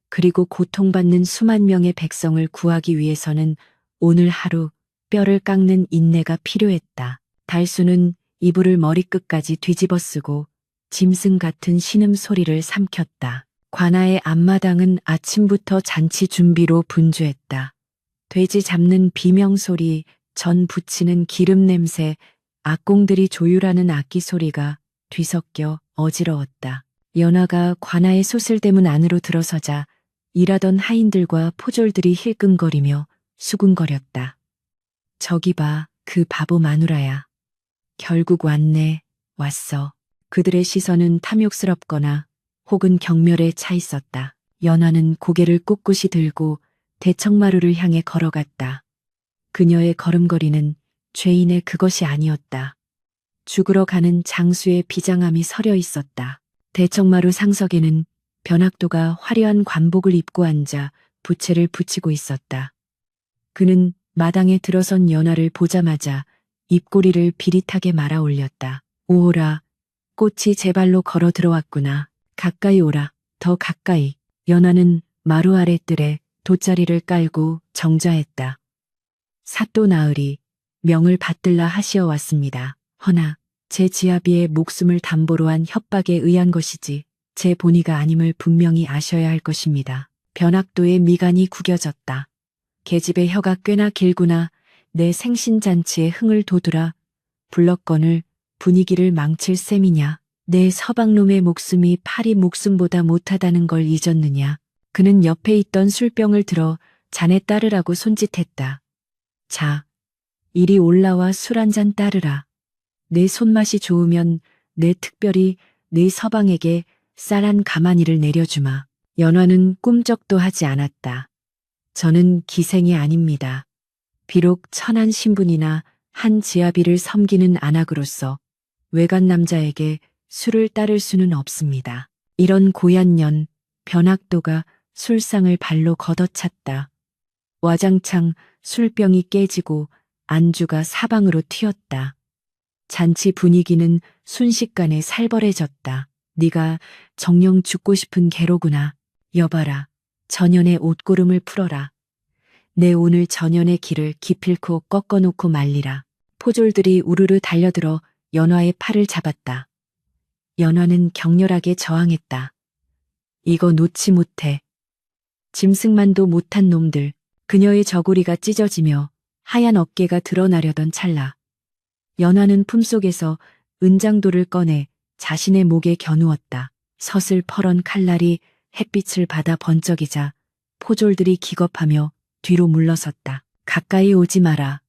[SPEAKER 1] 그리고 고통받는 수만 명의 백성을 구하기 위해서는 오늘 하루 뼈를 깎는 인내가 필요했다. 달수는 이불을 머리끝까지 뒤집어 쓰고 짐승 같은 신음소리를 삼켰다. 관아의 앞마당은 아침부터 잔치 준비로 분주했다. 돼지 잡는 비명소리, 전 부치는 기름 냄새, 악공들이 조율하는 악기 소리가 뒤섞여 어지러웠다. 연화가 관아의 소슬대문 안으로 들어서자 일하던 하인들과 포졸들이 힐끔거리며 수군거렸다. 저기 봐, 그 바보 마누라야. 결국 왔어. 그들의 시선은 탐욕스럽거나 혹은 경멸에 차 있었다. 연화는 고개를 꼿꼿이 들고 대청마루를 향해 걸어갔다. 그녀의 걸음걸이는 죄인의 그것이 아니었다. 죽으러 가는 장수의 비장함이 서려 있었다. 대청마루 상석에는 변학도가 화려한 관복을 입고 앉아 부채를 붙이고 있었다. 그는 마당에 들어선 연화를 보자마자 입꼬리를 비릿하게 말아 올렸다. 오호라, 꽃이 제 발로 걸어 들어왔구나. 가까이 오라, 더 가까이. 연화는 마루 아랫뜰에 돗자리를 깔고 정좌했다. 사또 나으리, 명을 받들라 하시어 왔습니다. 허나 제 지아비의 목숨을 담보로 한 협박에 의한 것이지 제 본의가 아님을 분명히 아셔야 할 것입니다. 변학도의 미간이 구겨졌다. 계집의 혀가 꽤나 길구나. 내 생신잔치에 흥을 돋우라. 불럭거늘 분위기를 망칠 셈이냐. 내 서방놈의 목숨이 파리 목숨보다 못하다는 걸 잊었느냐. 그는 옆에 있던 술병을 들어 자네 따르라고 손짓했다. 자, 이리 올라와 술 한 잔 따르라. 내 손맛이 좋으면 내 특별히 네 서방에게 쌀한 가마니를 내려주마. 연화는 꿈쩍도 하지 않았다. 저는 기생이 아닙니다. 비록 천한 신분이나 한 지아비를 섬기는 안악으로서 외간 남자에게 술을 따를 수는 없습니다. 이런 고얀 년, 변학도가 술상을 발로 걷어찼다. 와장창 술병이 깨지고 안주가 사방으로 튀었다. 잔치 분위기는 순식간에 살벌해졌다. 네가 정녕 죽고 싶은 개로구나. 여봐라, 전연의 옷고름을 풀어라. 내 오늘 전연의 길을 기필코 꺾어놓고 말리라. 포졸들이 우르르 달려들어 연화의 팔을 잡았다. 연화는 격렬하게 저항했다. 이거 놓지 못해. 짐승만도 못한 놈들. 그녀의 저고리가 찢어지며 하얀 어깨가 드러나려던 찰나. 연화는 품속에서 은장도를 꺼내 자신의 목에 겨누었다. 서슬퍼런 칼날이 햇빛을 받아 번쩍이자 포졸들이 기겁하며 뒤로 물러섰다. 가까이 오지 마라.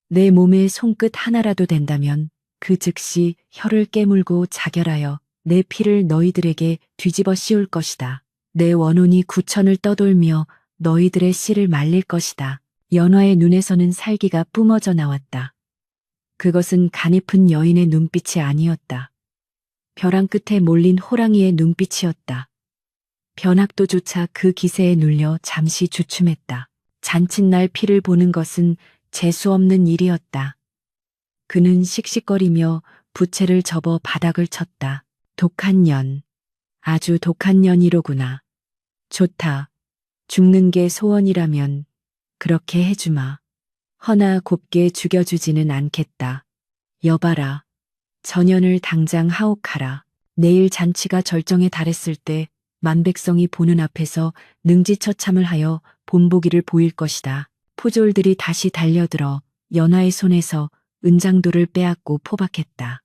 [SPEAKER 1] 내 몸에 손끝 하나라도 된다면 그 즉시 혀를 깨물고 자결하여 내 피를 너희들에게 뒤집어 씌울 것이다. 내 원혼이 구천을 떠돌며 너희들의 씨를 말릴 것이다. 연화의 눈에서는 살기가 뿜어져 나왔다. 그것은 가냘픈 여인의 눈빛이 아니었다. 벼랑 끝에 몰린 호랑이의 눈빛이었다. 변학도조차 그 기세에 눌려 잠시 주춤했다. 잔칫날 피를 보는 것은 재수없는 일이었다. 그는 씩씩거리며 부채를 접어 바닥을 쳤다. 독한 년. 아주 독한 년이로구나. 좋다. 죽는 게 소원이라면 그렇게 해주마. 허나 곱게 죽여주지는 않겠다. 여봐라. 전연을 당장 하옥하라. 내일 잔치가 절정에 달했을 때 만백성이 보는 앞에서 능지처참을 하여 본보기를 보일 것이다. 포졸들이 다시 달려들어 연화의 손에서 은장도를 빼앗고 포박했다.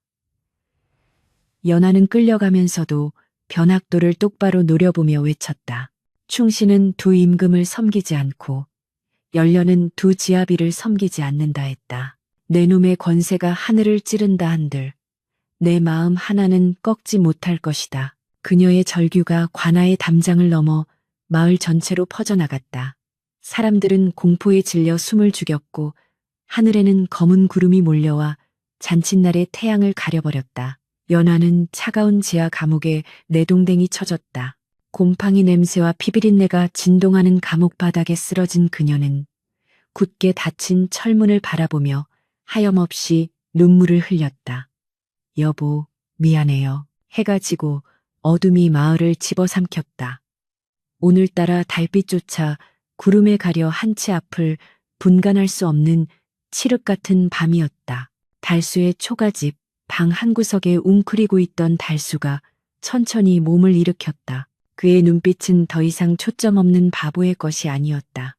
[SPEAKER 1] 연화는 끌려가면서도 변학도를 똑바로 노려보며 외쳤다. 충신은 두 임금을 섬기지 않고 연려는 두 지아비를 섬기지 않는다 했다. 내 놈의 권세가 하늘을 찌른다 한들 내 마음 하나는 꺾지 못할 것이다. 그녀의 절규가 관아의 담장을 넘어 마을 전체로 퍼져나갔다. 사람들은 공포에 질려 숨을 죽였고 하늘에는 검은 구름이 몰려와 잔칫날의 태양을 가려버렸다. 연화는 차가운 지하 감옥에 내동댕이 쳐졌다. 곰팡이 냄새와 피비린내가 진동하는 감옥 바닥에 쓰러진 그녀는 굳게 닫힌 철문을 바라보며 하염없이 눈물을 흘렸다. 여보, 미안해요. 해가 지고 어둠이 마을을 집어삼켰다. 오늘따라 달빛조차 구름에 가려 한치 앞을 분간할 수 없는 칠흑 같은 밤이었다. 달수의 초가집 방 한구석에 웅크리고 있던 달수가 천천히 몸을 일으켰다. 그의 눈빛은 더 이상 초점 없는 바보의 것이 아니었다.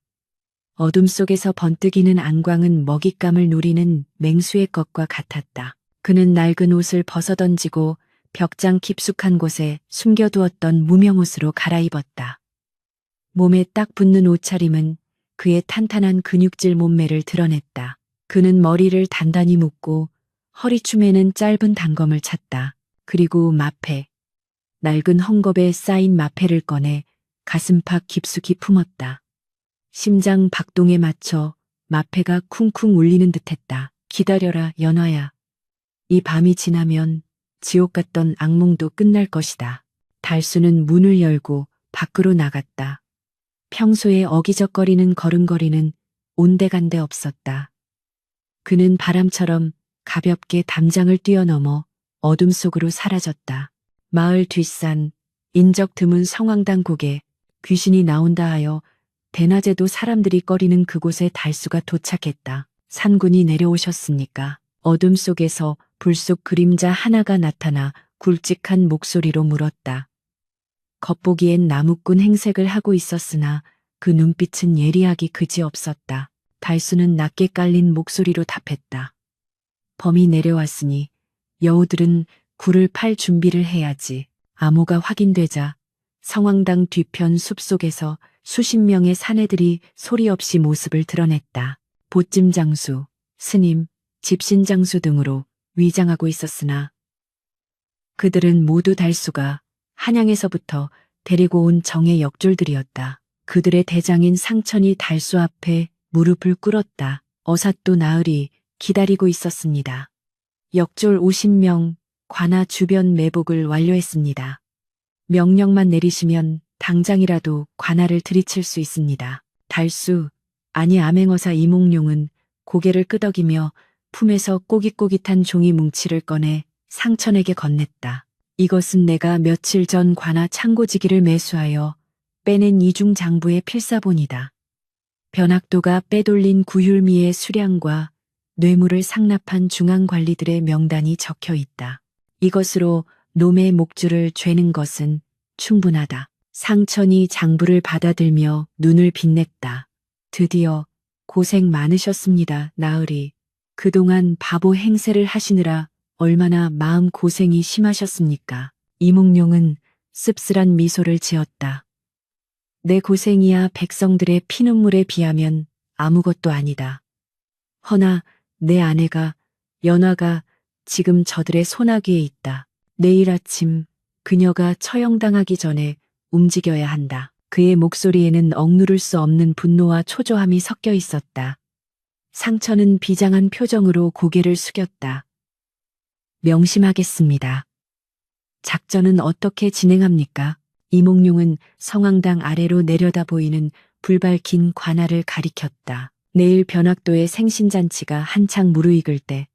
[SPEAKER 1] 어둠 속에서 번뜩이는 안광은 먹잇감을 노리는 맹수의 것과 같았다. 그는 낡은 옷을 벗어던지고 벽장 깊숙한 곳에 숨겨두었던 무명옷으로 갈아입었다. 몸에 딱 붙는 옷차림은 그의 탄탄한 근육질 몸매를 드러냈다. 그는 머리를 단단히 묶고 허리춤에는 짧은 단검을 찼다. 그리고 마패, 낡은 헝겊에 쌓인 마패를 꺼내 가슴팍 깊숙이 품었다. 심장 박동에 맞춰 마패가 쿵쿵 울리는 듯했다. 기다려라, 연화야. 이 밤이 지나면 지옥 같던 악몽도 끝날 것이다. 달수는 문을 열고 밖으로 나갔다. 평소에 어기적거리는 걸음걸이는 온데간데 없었다. 그는 바람처럼 가볍게 담장을 뛰어넘어 어둠 속으로 사라졌다. 마을 뒷산, 인적 드문 성황당 곡에 귀신이 나온다 하여 대낮에도 사람들이 꺼리는 그곳에 달수가 도착했다. 산군이 내려오셨습니까? 어둠 속에서 불속 그림자 하나가 나타나 굵직한 목소리로 물었다. 겉보기엔 나무꾼 행색을 하고 있었으나 그 눈빛은 예리하기 그지없었다. 달수는 낮게 깔린 목소리로 답했다. 범이 내려왔으니 여우들은 굴을 팔 준비를 해야지. 암호가 확인되자 성황당 뒤편 숲속에서 수십 명의 사내들이 소리 없이 모습을 드러냈다. 보찜장수, 스님, 집신장수 등으로 위장하고 있었으나 그들은 모두 달수가 한양에서부터 데리고 온 정의 역졸들이었다. 그들의 대장인 상천이 달수 앞에 무릎을 꿇었다. 어삿도 나으리 기다리고 있었습니다. 역졸 50명, 관아 주변 매복을 완료했습니다. 명령만 내리시면 당장이라도 관아를 들이칠 수 있습니다. 달수, 아니 암행어사 이몽룡은 고개를 끄덕이며 품에서 꼬깃꼬깃한 종이 뭉치를 꺼내 상천에게 건넸다. 이것은 내가 며칠 전 관아 창고지기를 매수하여 빼낸 이중 장부의 필사본이다. 변학도가 빼돌린 구휼미의 수량과 뇌물을 상납한 중앙관리들의 명단이 적혀 있다. 이것으로 놈의 목줄을 죄는 것은 충분하다. 상천이 장부를 받아들며 눈을 빛냈다. 드디어 고생 많으셨습니다, 나으리. 그동안 바보 행세를 하시느라 얼마나 마음 고생이 심하셨습니까? 이몽룡은 씁쓸한 미소를 지었다. 내 고생이야 백성들의 피눈물에 비하면 아무것도 아니다. 허나 내 아내가, 연화가 지금 저들의 손아귀에 있다. 내일 아침 그녀가 처형당하기 전에 움직여야 한다. 그의 목소리에는 억누를 수 없는 분노와 초조함이 섞여 있었다. 상천은 비장한 표정으로 고개를 숙였다. 명심하겠습니다. 작전은 어떻게 진행합니까? 이몽룡은 성황당 아래로 내려다 보이는 불밝힌 관아를 가리켰다. 내일 변학도의 생신잔치가 한창 무르익을 때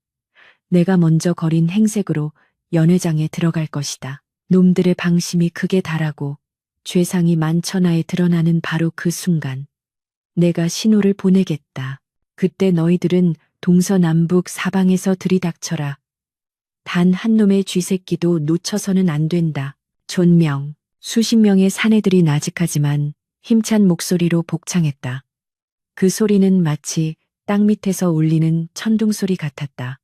[SPEAKER 1] 내가 먼저 거린 행색으로 연회장에 들어갈 것이다. 놈들의 방심이 극에 달하고 죄상이 만천하에 드러나는 바로 그 순간 내가 신호를 보내겠다. 그때 너희들은 동서남북 사방에서 들이닥쳐라. 단 한 놈의 쥐새끼도 놓쳐서는 안 된다. 존명. 수십 명의 사내들이 나직하지만 힘찬 목소리로 복창했다. 그 소리는 마치 땅 밑에서 울리는 천둥소리 같았다.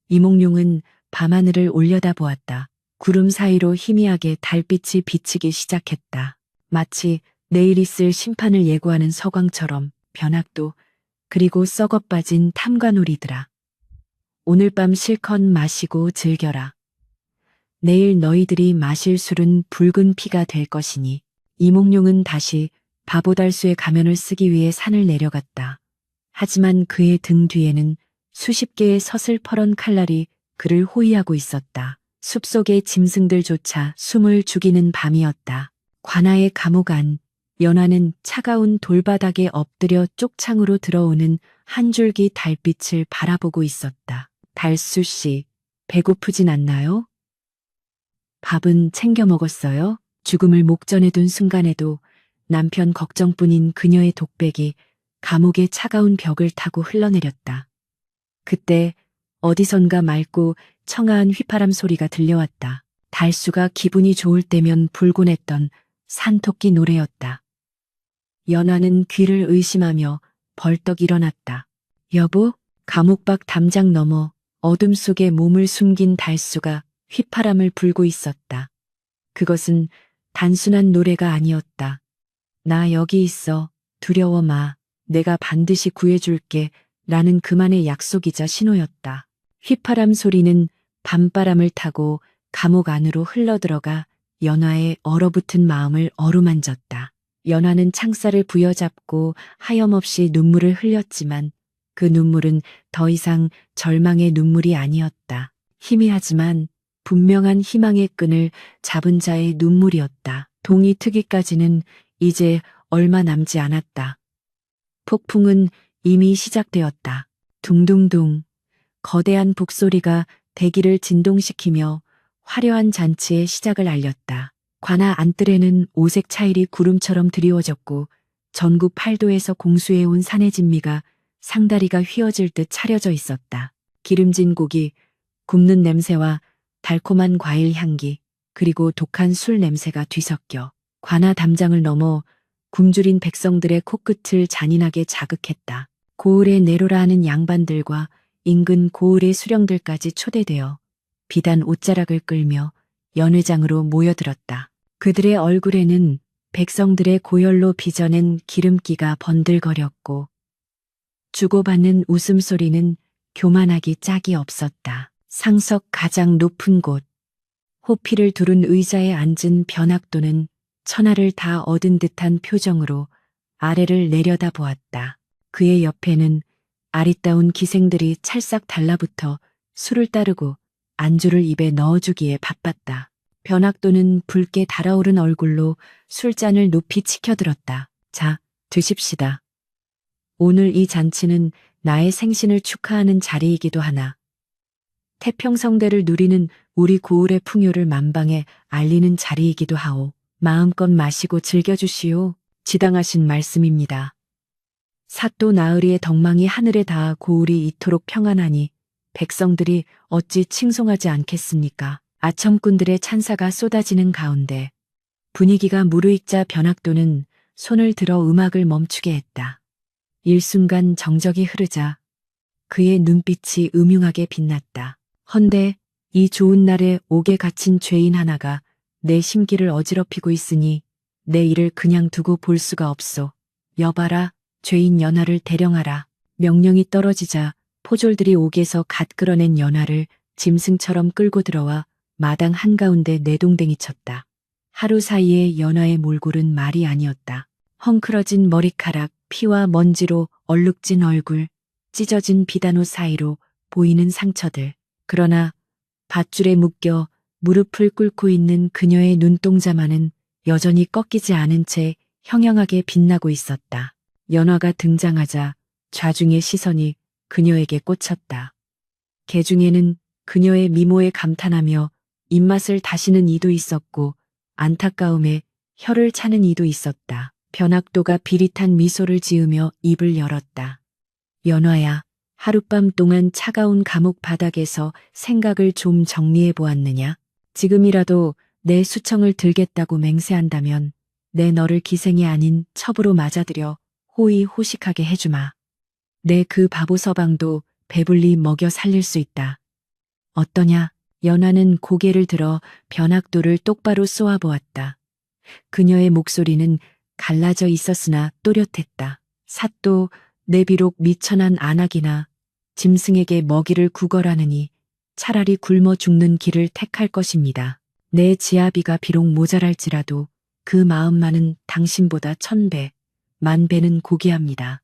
[SPEAKER 1] 이몽룡은 밤하늘을 올려다보았다. 구름 사이로 희미하게 달빛이 비치기 시작했다. 마치 내일 있을 심판을 예고하는 서광처럼. 변학도, 그리고 썩어빠진 탐관오리들아. 오늘 밤 실컷 마시고 즐겨라. 내일 너희들이 마실 술은 붉은 피가 될 것이니. 이몽룡은 다시 바보달수의 가면을 쓰기 위해 산을 내려갔다. 하지만 그의 등 뒤에는 수십 개의 서슬퍼런 칼날이 그를 호위하고 있었다. 숲속의 짐승들조차 숨을 죽이는 밤이었다. 관아의 감옥 안, 연화는 차가운 돌바닥에 엎드려 쪽창으로 들어오는 한 줄기 달빛을 바라보고 있었다. 달수 씨, 배고프진 않나요? 밥은 챙겨 먹었어요? 죽음을 목전에 둔 순간에도 남편 걱정뿐인 그녀의 독백이 감옥의 차가운 벽을 타고 흘러내렸다. 그때 어디선가 맑고 청아한 휘파람 소리가 들려왔다. 달수가 기분이 좋을 때면 불곤 했던 산토끼 노래였다. 연화는 귀를 의심하며 벌떡 일어났다. 여보, 감옥 밖 담장 너머 어둠 속에 몸을 숨긴 달수가 휘파람을 불고 있었다. 그것은 단순한 노래가 아니었다. 나 여기 있어. 두려워 마. 내가 반드시 구해줄게. 라는 그만의 약속이자 신호였다. 휘파람 소리는 밤바람을 타고 감옥 안으로 흘러들어가 연화의 얼어붙은 마음을 어루만졌다. 연화는 창살을 부여잡고 하염없이 눈물을 흘렸지만 그 눈물은 더 이상 절망의 눈물이 아니었다. 희미하지만 분명한 희망의 끈을 잡은 자의 눈물이었다. 동이 트기까지는 이제 얼마 남지 않았다. 폭풍은 이미 시작되었다. 둥둥둥. 거대한 북소리가 대기를 진동시키며 화려한 잔치의 시작을 알렸다. 관아 안뜰에는 오색 차일이 구름처럼 드리워졌고 전국 팔도에서 공수해온 산의 진미가 상다리가 휘어질 듯 차려져 있었다. 기름진 고기, 굽는 냄새와 달콤한 과일 향기, 그리고 독한 술 냄새가 뒤섞여 관아 담장을 넘어 굶주린 백성들의 코끝을 잔인하게 자극했다. 고을에 내로라 하는 양반들과 인근 고을의 수령들까지 초대되어 비단 옷자락을 끌며 연회장으로 모여들었다. 그들의 얼굴에는 백성들의 고열로 빚어낸 기름기가 번들거렸고 주고받는 웃음소리는 교만하기 짝이 없었다. 상석 가장 높은 곳, 호피를 두른 의자에 앉은 변학도는 천하를 다 얻은 듯한 표정으로 아래를 내려다보았다. 그의 옆에는 아리따운 기생들이 찰싹 달라붙어 술을 따르고 안주를 입에 넣어주기에 바빴다. 변학도는 붉게 달아오른 얼굴로 술잔을 높이 치켜들었다. 자, 드십시다. 오늘 이 잔치는 나의 생신을 축하하는 자리이기도 하나 태평성대를 누리는 우리 고을의 풍요를 만방에 알리는 자리이기도 하오. 마음껏 마시고 즐겨주시오. 지당하신 말씀입니다. 사또 나으리의 덕망이 하늘에 닿아 고을이 이토록 평안하니 백성들이 어찌 칭송하지 않겠습니까? 아첨꾼들의 찬사가 쏟아지는 가운데 분위기가 무르익자 변학도는 손을 들어 음악을 멈추게 했다. 일순간 정적이 흐르자 그의 눈빛이 음흉하게 빛났다. 헌데 이 좋은 날에 옥에 갇힌 죄인 하나가 내 심기를 어지럽히고 있으니 내 일을 그냥 두고 볼 수가 없소. 여봐라, 죄인 연화를 대령하라. 명령이 떨어지자 포졸들이 옥에서 갓 끌어낸 연화를 짐승처럼 끌고 들어와 마당 한가운데 내동댕이 쳤다. 하루 사이에 연화의 몰골은 말이 아니었다. 헝클어진 머리카락, 피와 먼지로 얼룩진 얼굴, 찢어진 비단옷 사이로 보이는 상처들. 그러나 밧줄에 묶여 무릎을 꿇고 있는 그녀의 눈동자만은 여전히 꺾이지 않은 채 형형하게 빛나고 있었다. 연화가 등장하자 좌중의 시선이 그녀에게 꽂혔다. 개중에는 그녀의 미모에 감탄하며 입맛을 다시는 이도 있었고 안타까움에 혀를 차는 이도 있었다. 변학도가 비릿한 미소를 지으며 입을 열었다. 연화야, 하룻밤 동안 차가운 감옥 바닥에서 생각을 좀 정리해 보았느냐? 지금이라도 내 수청을 들겠다고 맹세한다면 내 너를 기생이 아닌 첩으로 맞아들여 호의호식하게 해주마. 내 그 바보 서방도 배불리 먹여 살릴 수 있다. 어떠냐? 연화는 고개를 들어 변학도를 똑바로 쏘아보았다. 그녀의 목소리는 갈라져 있었으나 또렷했다. 사또, 내 비록 미천한 안악이나 짐승에게 먹이를 구걸하느니 차라리 굶어 죽는 길을 택할 것입니다. 내 지아비가 비록 모자랄지라도 그 마음만은 당신보다 1000배, 10,000배는 고귀합니다.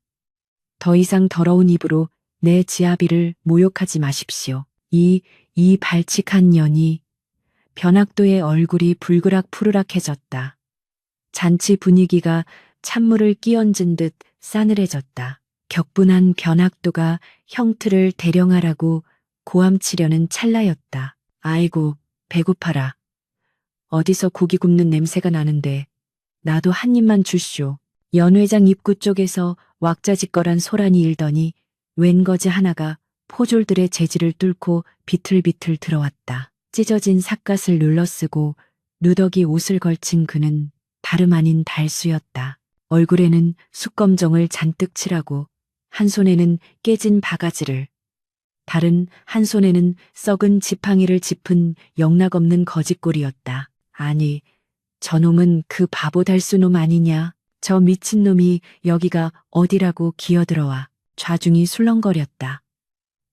[SPEAKER 1] 더 이상 더러운 입으로 내 지아비를 모욕하지 마십시오. 이 발칙한 년이 변학도의 얼굴이 불그락푸르락해졌다. 잔치 분위기가 찬물을 끼얹은 듯 싸늘해졌다. 격분한 변학도가 형틀을 대령하라고 고함치려는 찰나였다. 아이고, 배고파라. 어디서 고기 굽는 냄새가 나는데 나도 한 입만 주쇼. 연회장 입구 쪽에서 왁자지껄한 소란이 일더니 웬 거지 하나가 포졸들의 재질을 뚫고 비틀비틀 들어왔다. 찢어진 삿갓을 눌러쓰고 누더기 옷을 걸친 그는 다름 아닌 달수였다. 얼굴에는 숯검정을 잔뜩 칠하고 한 손에는 깨진 바가지를, 다른 한 손에는 썩은 지팡이를 짚은 영락없는 거짓골이었다. 아니, 저놈은 그 바보 달수놈 아니냐? 저 미친놈이 여기가 어디라고 기어들어와 좌중이 술렁거렸다.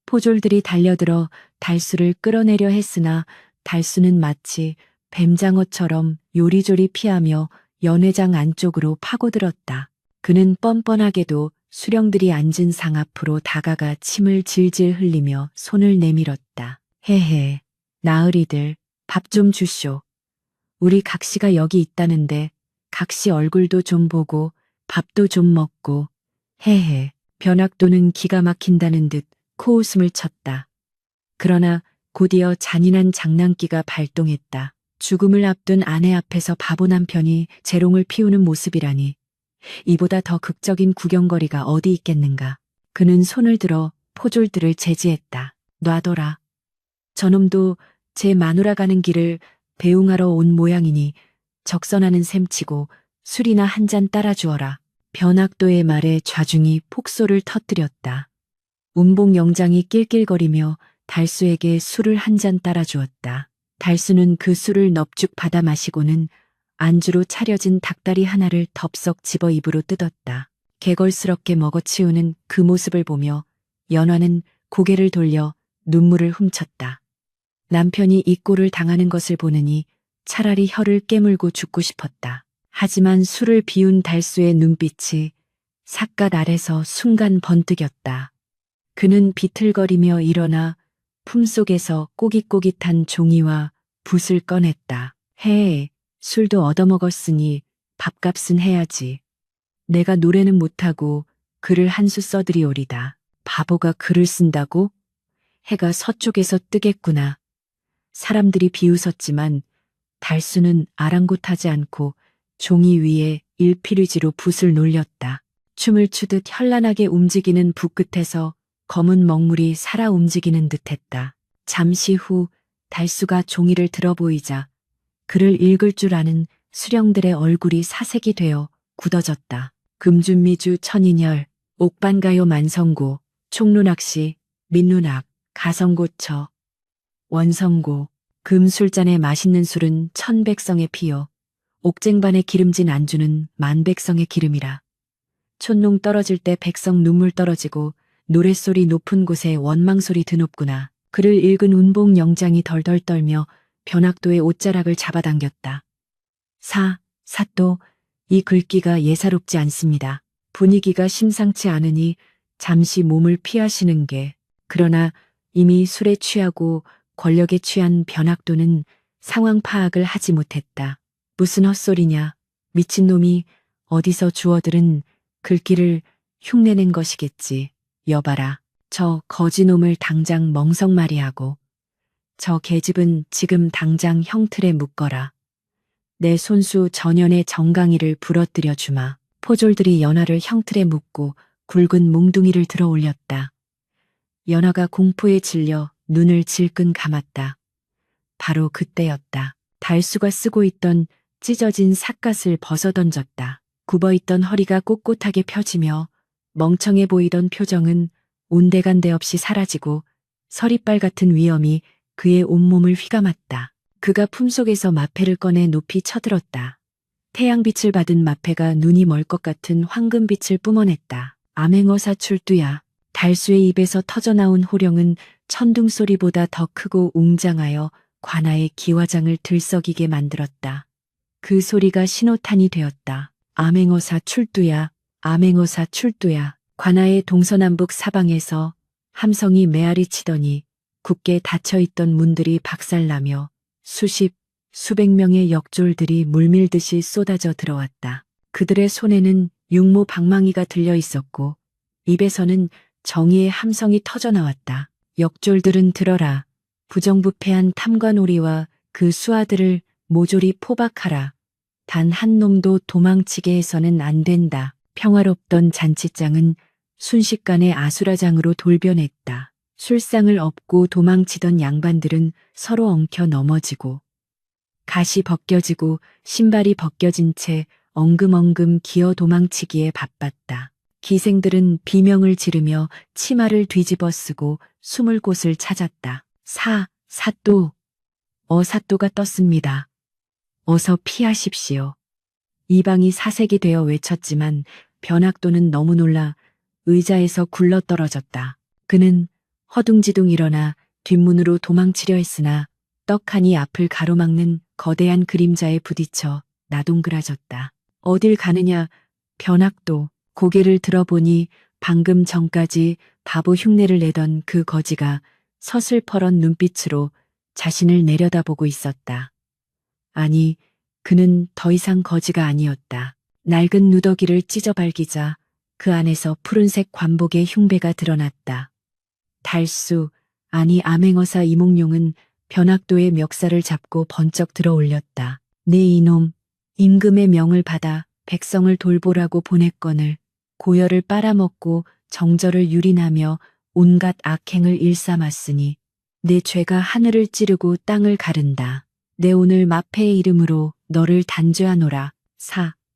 [SPEAKER 1] 포졸들이 달려들어 달수를 끌어내려 했으나 달수는 마치 뱀장어처럼 요리조리 피하며 연회장 안쪽으로 파고들었다. 그는 뻔뻔하게도 수령들이 앉은 상 앞으로 다가가 침을 질질 흘리며 손을 내밀었다. 헤헤, 나으리들, 밥 좀 주쇼. 우리 각시가 여기 있다는데 각시 얼굴도 좀 보고 밥도 좀 먹고. 헤헤. 변학도는 기가 막힌다는 듯 코웃음을 쳤다. 그러나 곧이어 잔인한 장난기가 발동했다. 죽음을 앞둔 아내 앞에서 바보 남편이 재롱을 피우는 모습이라니. 이보다 더 극적인 구경거리가 어디 있겠는가. 그는 손을 들어 포졸들을 제지했다. 놔둬라. 저놈도 제 마누라 가는 길을 배웅하러 온 모양이니 적선하는 셈치고 술이나 한 잔 따라주어라. 변학도의 말에 좌중이 폭소를 터뜨렸다. 운봉 영장이 낄낄거리며 달수에게 술을 한 잔 따라주었다. 달수는 그 술을 넙죽 받아 마시고는 안주로 차려진 닭다리 하나를 덥석 집어 입으로 뜯었다. 개걸스럽게 먹어치우는 그 모습을 보며 연화는 고개를 돌려 눈물을 훔쳤다. 남편이 이 꼴을 당하는 것을 보느니 차라리 혀를 깨물고 죽고 싶었다. 하지만 술을 비운 달수의 눈빛이 삿갓 아래서 순간 번뜩였다. 그는 비틀거리며 일어나 품속에서 꼬깃꼬깃한 종이와 붓을 꺼냈다. 헤, 술도 얻어먹었으니 밥값은 해야지. 내가 노래는 못하고 글을 한 수 써드리오리다. 바보가 글을 쓴다고? 해가 서쪽에서 뜨겠구나. 사람들이 비웃었지만 달수는 아랑곳하지 않고 종이 위에 일필위지로 붓을 놀렸다. 춤을 추듯 현란하게 움직이는 붓 끝에서 검은 먹물이 살아 움직이는 듯했다. 잠시 후 달수가 종이를 들어보이자 글을 읽을 줄 아는 수령들의 얼굴이 사색이 되어 굳어졌다. 금준미주 천인열, 옥반가요 만성고, 총루낙시, 민루낙, 가성고처, 원성고, 금술잔에 맛있는 술은 천백성의 피요. 옥쟁반에 기름진 안주는 만백성의 기름이라. 촌농 떨어질 때 백성 눈물 떨어지고 노랫소리 높은 곳에 원망소리 드높구나. 글을 읽은 운봉 영장이 덜덜 떨며 변학도의 옷자락을 잡아당겼다. 사또, 이 글귀가 예사롭지 않습니다. 분위기가 심상치 않으니 잠시 몸을 피하시는 게. 그러나 이미 술에 취하고 권력에 취한 변학도는 상황 파악을 하지 못했다. 무슨 헛소리냐. 미친놈이 어디서 주워들은 글귀를 흉내낸 것이겠지. 여봐라. 저 거지놈을 당장 멍석마리하고 저 계집은 지금 당장 형틀에 묶어라. 내 손수 전연의 정강이를 부러뜨려 주마. 포졸들이 연화를 형틀에 묶고 굵은 몽둥이를 들어 올렸다. 연화가 공포에 질려 눈을 질끈 감았다. 바로 그때였다. 달수가 쓰고 있던 찢어진 삿갓을 벗어던졌다. 굽어있던 허리가 꼿꼿하게 펴지며 멍청해 보이던 표정은 온데간데 없이 사라지고 서리빨 같은 위엄이 그의 온몸을 휘감았다. 그가 품속에서 마패를 꺼내 높이 쳐들었다. 태양빛을 받은 마패가 눈이 멀 것 같은 황금빛을 뿜어냈다. 암행어사 출두야. 달수의 입에서 터져나온 호령은 천둥소리보다 더 크고 웅장하여 관아의 기와장을 들썩이게 만들었다. 그 소리가 신호탄이 되었다. 암행어사 출두야. 암행어사 출두야. 관아의 동서남북 사방에서 함성이 메아리 치더니 굳게 닫혀있던 문들이 박살나며 수백 명의 역졸들이 물밀듯이 쏟아져 들어왔다. 그들의 손에는 육모 방망이가 들려 있었고 입에서는 정의의 함성이 터져 나왔다. 역졸들은 들어라. 부정부패한 탐관오리와 그 수하들을 모조리 포박하라. 단 한 놈도 도망치게 해서는 안 된다. 평화롭던 잔치장은 순식간에 아수라장으로 돌변했다. 술상을 업고 도망치던 양반들은 서로 엉켜 넘어지고 갓이 벗겨지고 신발이 벗겨진 채 엉금엉금 기어 도망치기에 바빴다. 기생들은 비명을 지르며 치마를 뒤집어 쓰고 숨을 곳을 찾았다. 사또, 사또가 떴습니다. 어서 피하십시오. 이방이 사색이 되어 외쳤지만 변학도는 너무 놀라 의자에서 굴러떨어졌다. 그는 허둥지둥 일어나 뒷문으로 도망치려 했으나 떡하니 앞을 가로막는 거대한 그림자에 부딪혀 나동그라졌다. 어딜 가느냐? 변학도. 고개를 들어보니 방금 전까지 바보 흉내를 내던 그 거지가 서슬퍼런 눈빛으로 자신을 내려다보고 있었다. 아니, 그는 더 이상 거지가 아니었다. 낡은 누더기를 찢어 발기자 그 안에서 푸른색 관복의 흉배가 드러났다. 달수, 아니 암행어사 이몽룡은 변학도의 멱살을 잡고 번쩍 들어 올렸다. 네 이놈, 임금의 명을 받아 백성을 돌보라고 보냈거늘 고열을 빨아먹고 정절을 유린하며 온갖 악행을 일삼았으니 내 죄가 하늘을 찌르고 땅을 가른다. 내 오늘 마패의 이름으로 너를 단죄하노라.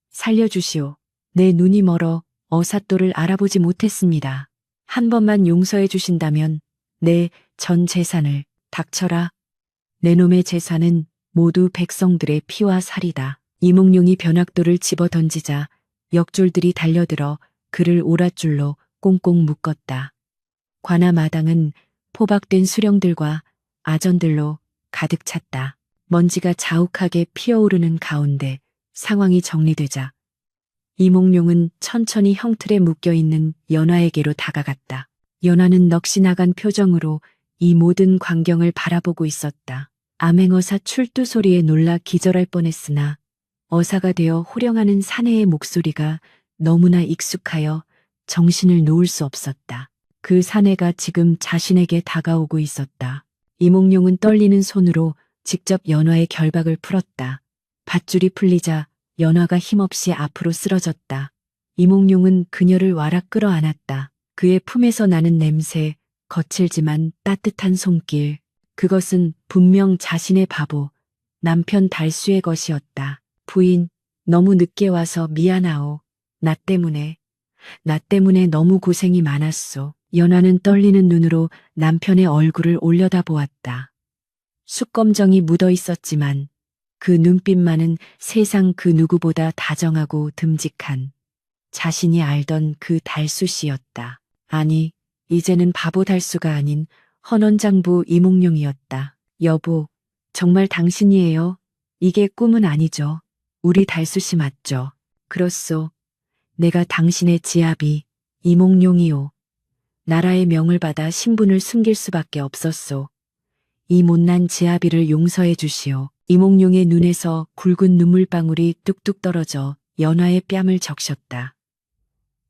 [SPEAKER 1] 살려주시오. 내 눈이 멀어 어사또를 알아보지 못했습니다. 한 번만 용서해 주신다면 내 전 재산을. 닥쳐라. 내 놈의 재산은 모두 백성들의 피와 살이다. 이몽룡이 변학도를 집어 던지자 역졸들이 달려들어 그를 오랏줄로 꽁꽁 묶었다. 관아 마당은 포박된 수령들과 아전들로 가득 찼다. 먼지가 자욱하게 피어오르는 가운데 상황이 정리되자 이몽룡은 천천히 형틀에 묶여있는 연화에게로 다가갔다. 연화는 넋이 나간 표정으로 이 모든 광경을 바라보고 있었다. 암행어사 출두 소리에 놀라 기절할 뻔했으나 어사가 되어 호령하는 사내의 목소리가 너무나 익숙하여 정신을 놓을 수 없었다. 그 사내가 지금 자신에게 다가오고 있었다. 이몽룡은 떨리는 손으로 직접 연화의 결박을 풀었다. 밧줄이 풀리자 연화가 힘없이 앞으로 쓰러졌다. 이몽룡은 그녀를 와락 끌어안았다. 그의 품에서 나는 냄새, 거칠지만 따뜻한 손길. 그것은 분명 자신의 바보, 남편 달수의 것이었다. 부인, 너무 늦게 와서 미안하오. 나 때문에 너무 고생이 많았소. 연화는 떨리는 눈으로 남편의 얼굴을 올려다보았다. 숯검정이 묻어 있었지만 그 눈빛만은 세상 그 누구보다 다정하고 듬직한 자신이 알던 그 달수 씨였다. 아니, 이제는 바보 달수가 아닌 헌원장부 이몽룡이었다. 여보, 정말 당신이에요? 이게 꿈은 아니죠. 우리 달수 씨 맞죠? 그렇소. 내가 당신의 지아비 이몽룡이오. 나라의 명을 받아 신분을 숨길 수밖에 없었소. 이 못난 지아비를 용서해 주시오. 이몽룡의 눈에서 굵은 눈물방울이 뚝뚝 떨어져 연화의 뺨을 적셨다.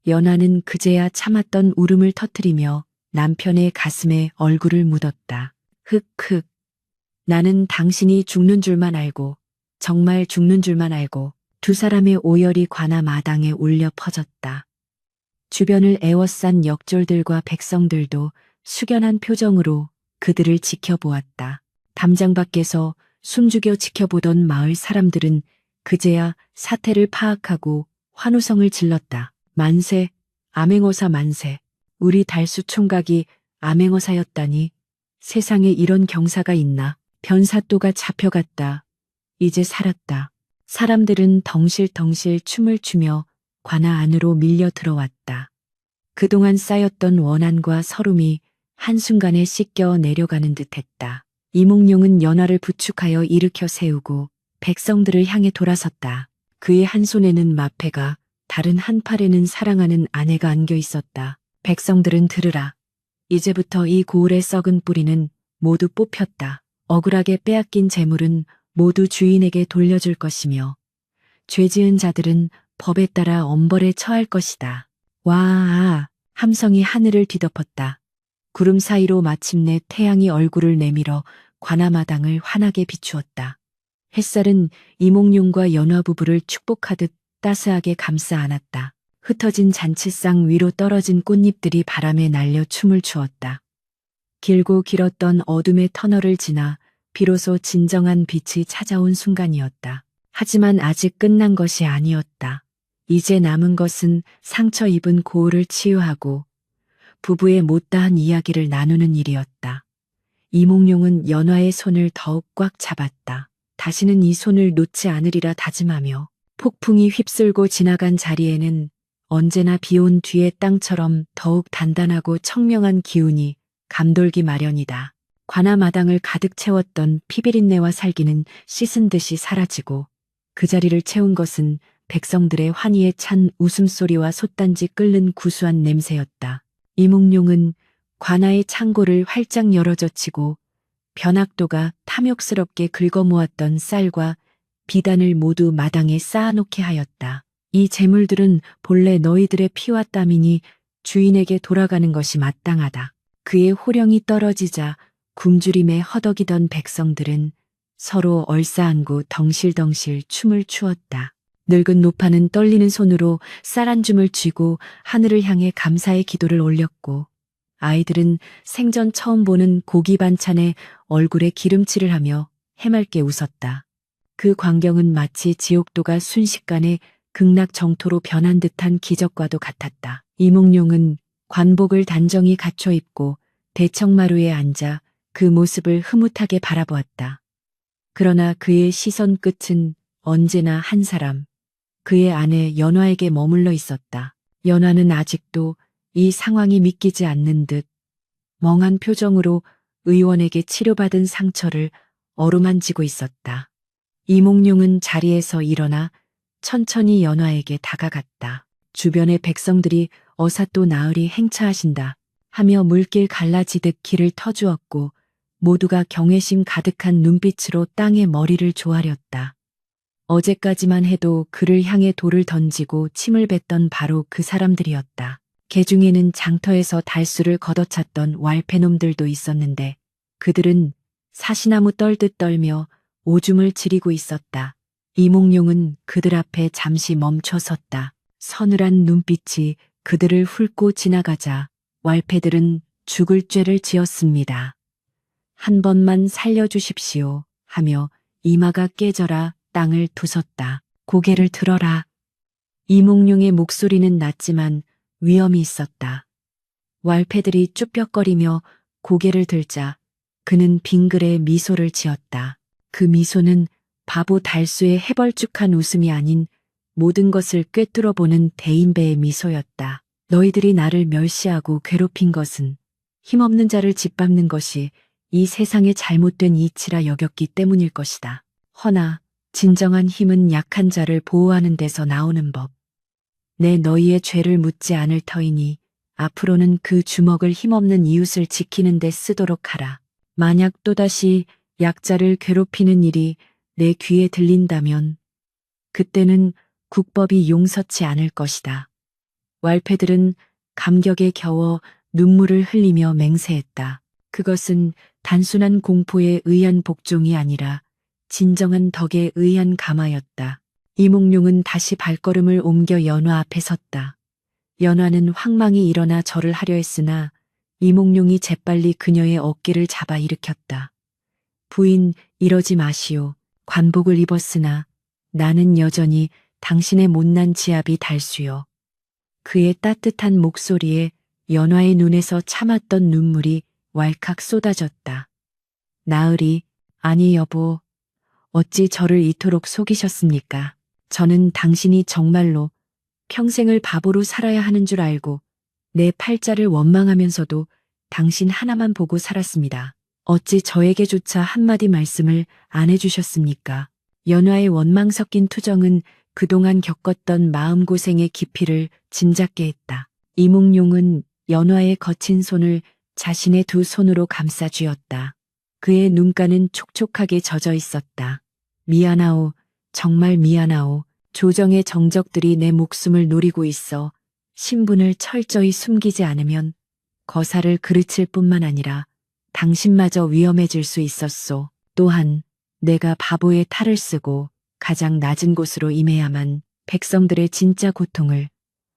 [SPEAKER 1] 연화는 그제야 참았던 울음을 터뜨리며 남편의 가슴에 얼굴을 묻었다. 흑흑. 나는 당신이 죽는 줄만 알고, 정말 죽는 줄만 알고. 두 사람의 오열이 관아 마당에 울려 퍼졌다. 주변을 에워싼 역졸들과 백성들도 숙연한 표정으로 그들을 지켜보았다. 담장 밖에서 숨죽여 지켜보던 마을 사람들은 그제야 사태를 파악하고 환호성을 질렀다. 만세, 암행어사 만세. 우리 달수 총각이 암행어사였다니. 세상에 이런 경사가 있나. 변사또가 잡혀갔다. 이제 살았다. 사람들은 덩실덩실 춤을 추며 관아 안으로 밀려 들어왔다. 그동안 쌓였던 원한과 서름이 한순간에 씻겨 내려가는 듯했다. 이몽룡은 연화를 부축하여 일으켜 세우고 백성들을 향해 돌아섰다. 그의 한 손에는 마패가, 다른 한 팔에는 사랑하는 아내가 안겨 있었다. 백성들은 들으라. 이제부터 이 고을의 썩은 뿌리는 모두 뽑혔다. 억울하게 빼앗긴 재물은 모두 주인에게 돌려줄 것이며 죄 지은 자들은 법에 따라 엄벌에 처할 것이다. 와, 함성이 하늘을 뒤덮었다. 구름 사이로 마침내 태양이 얼굴을 내밀어 관아마당을 환하게 비추었다. 햇살은 이몽룡과 연화 부부를 축복하듯 따스하게 감싸 안았다. 흩어진 잔치상 위로 떨어진 꽃잎들이 바람에 날려 춤을 추었다. 길고 길었던 어둠의 터널을 지나 비로소 진정한 빛이 찾아온 순간이었다. 하지만 아직 끝난 것이 아니었다. 이제 남은 것은 상처 입은 고을을 치유하고 부부의 못다한 이야기를 나누는 일이었다. 이몽룡은 연화의 손을 더욱 꽉 잡았다. 다시는 이 손을 놓지 않으리라 다짐하며 폭풍이 휩쓸고 지나간 자리에는 언제나 비온 뒤의 땅처럼 더욱 단단하고 청명한 기운이 감돌기 마련이다. 관아마당을 가득 채웠던 피비린내와 살기는 씻은 듯이 사라지고 그 자리를 채운 것은 백성들의 환희에 찬 웃음소리와 솥단지 끓는 구수한 냄새였다. 이몽룡은 관아의 창고를 활짝 열어젖히고 변학도가 탐욕스럽게 긁어모았던 쌀과 비단을 모두 마당에 쌓아놓게 하였다. 이 재물들은 본래 너희들의 피와 땀이니 주인에게 돌아가는 것이 마땅하다. 그의 호령이 떨어지자 굶주림에 허덕이던 백성들은 서로 얼싸안고 덩실덩실 춤을 추었다. 늙은 노파는 떨리는 손으로 쌀 한 줌을 쥐고 하늘을 향해 감사의 기도를 올렸고 아이들은 생전 처음 보는 고기 반찬에 얼굴에 기름칠을 하며 해맑게 웃었다. 그 광경은 마치 지옥도가 순식간에 극락정토로 변한 듯한 기적과도 같았다. 이몽룡은 관복을 단정히 갖춰 입고 대청마루에 앉아 그 모습을 흐뭇하게 바라보았다. 그러나 그의 시선 끝은 언제나 한 사람, 그의 아내 연화에게 머물러 있었다. 연화는 아직도 이 상황이 믿기지 않는 듯 멍한 표정으로 의원에게 치료받은 상처를 어루만지고 있었다. 이몽룡은 자리에서 일어나 천천히 연화에게 다가갔다. 주변의 백성들이 어사 또 나으리 행차하신다 하며 물길 갈라지듯 길을 터주었고 모두가 경외심 가득한 눈빛으로 땅에 머리를 조아렸다. 어제까지만 해도 그를 향해 돌을 던지고 침을 뱉던 바로 그 사람들이었다. 개 중에는 장터에서 달수를 걷어찼던 왈패놈들도 있었는데 그들은 사시나무 떨듯 떨며 오줌을 지리고 있었다. 이몽룡은 그들 앞에 잠시 멈춰 섰다. 서늘한 눈빛이 그들을 훑고 지나가자 왈패들은 죽을 죄를 지었습니다. 한 번만 살려주십시오 하며 이마가 깨져라 땅을 부쉈다. 고개를 들어라. 이몽룡의 목소리는 낮지만 위엄이 있었다. 왈패들이 쭈뼛거리며 고개를 들자 그는 빙그레 미소를 지었다. 그 미소는 바보 달수의 해벌쭉한 웃음이 아닌 모든 것을 꿰뚫어보는 대인배의 미소였다. 너희들이 나를 멸시하고 괴롭힌 것은 힘없는 자를 짓밟는 것이 이 세상의 잘못된 이치라 여겼기 때문일 것이다. 허나 진정한 힘은 약한 자를 보호하는 데서 나오는 법. 내 너희의 죄를 묻지 않을 터이니 앞으로는 그 주먹을 힘없는 이웃을 지키는 데 쓰도록 하라. 만약 또다시 약자를 괴롭히는 일이 내 귀에 들린다면 그때는 국법이 용서치 않을 것이다. 왈패들은 감격에 겨워 눈물을 흘리며 맹세했다. 그것은 단순한 공포에 의한 복종이 아니라 진정한 덕에 의한 감화였다. 이몽룡은 다시 발걸음을 옮겨 연화 앞에 섰다. 연화는 황망히 일어나 절을 하려 했으나 이몽룡이 재빨리 그녀의 어깨를 잡아 일으켰다. 부인, 이러지 마시오. 관복을 입었으나 나는 여전히 당신의 못난 지압이 달수요. 그의 따뜻한 목소리에 연화의 눈에서 참았던 눈물이 왈칵 쏟아졌다. 나으리, 아니 여보, 어찌 저를 이토록 속이셨습니까? 저는 당신이 정말로 평생을 바보로 살아야 하는 줄 알고 내 팔자를 원망하면서도 당신 하나만 보고 살았습니다. 어찌 저에게조차 한마디 말씀을 안 해주셨습니까? 연화의 원망 섞인 투정은 그동안 겪었던 마음고생의 깊이를 짐작게 했다. 이몽룡은 연화의 거친 손을 자신의 두 손으로 감싸 쥐었다. 그의 눈가는 촉촉하게 젖어 있었다. 미안하오. 정말 미안하오. 조정의 정적들이 내 목숨을 노리고 있어. 신분을 철저히 숨기지 않으면 거사를 그르칠 뿐만 아니라 당신마저 위험해질 수 있었소. 또한 내가 바보의 탈을 쓰고 가장 낮은 곳으로 임해야만 백성들의 진짜 고통을,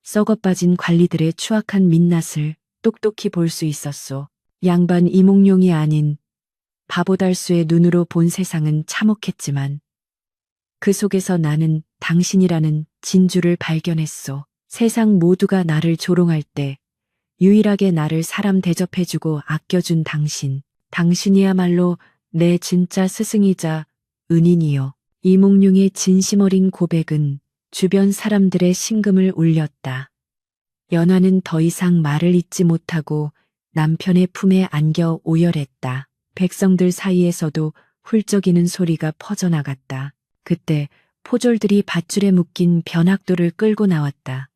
[SPEAKER 1] 썩어빠진 관리들의 추악한 민낯을 똑똑히 볼 수 있었소. 양반 이몽룡이 아닌 바보달수의 눈으로 본 세상은 참혹했지만 그 속에서 나는 당신이라는 진주를 발견했소. 세상 모두가 나를 조롱할 때 유일하게 나를 사람 대접해주고 아껴준 당신. 당신이야말로 내 진짜 스승이자 은인이요. 이몽룡의 진심 어린 고백은 주변 사람들의 심금을 울렸다. 연화는 더 이상 말을 잇지 못하고 남편의 품에 안겨 오열했다. 백성들 사이에서도 훌쩍이는 소리가 퍼져나갔다. 그때 포졸들이 밧줄에 묶인 변학도를 끌고 나왔다.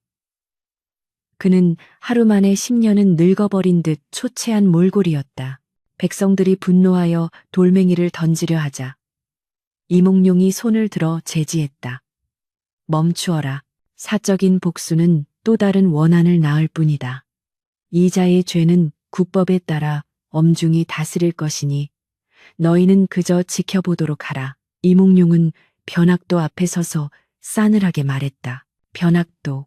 [SPEAKER 1] 그는 하루 만에 10년은 늙어버린 듯 초췌한 몰골이었다. 백성들이 분노하여 돌멩이를 던지려 하자 이몽룡이 손을 들어 제지했다. 멈추어라. 사적인 복수는 또 다른 원한을 낳을 뿐이다. 이자의 죄는 국법에 따라 엄중히 다스릴 것이니 너희는 그저 지켜보도록 하라. 이몽룡은 변학도 앞에 서서 싸늘하게 말했다. 변학도,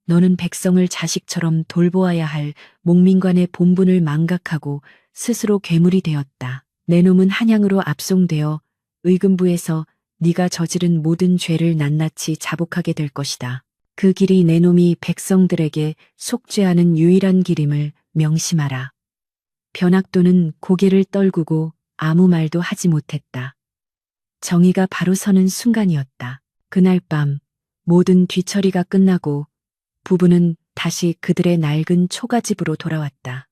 [SPEAKER 1] 너는 백성을 자식처럼 돌보아야 할 목민관의 본분을 망각하고 스스로 괴물이 되었다. 내 놈은 한양으로 압송되어 의금부에서 네가 저지른 모든 죄를 낱낱이 자복하게 될 것이다. 그 길이 내 놈이 백성들에게 속죄하는 유일한 길임을 명심하라. 변학도는 고개를 떨구고 아무 말도 하지 못했다. 정의가 바로 서는 순간이었다. 그날 밤 모든 뒤처리가 끝나고 부부는 다시 그들의 낡은 초가집으로 돌아왔다.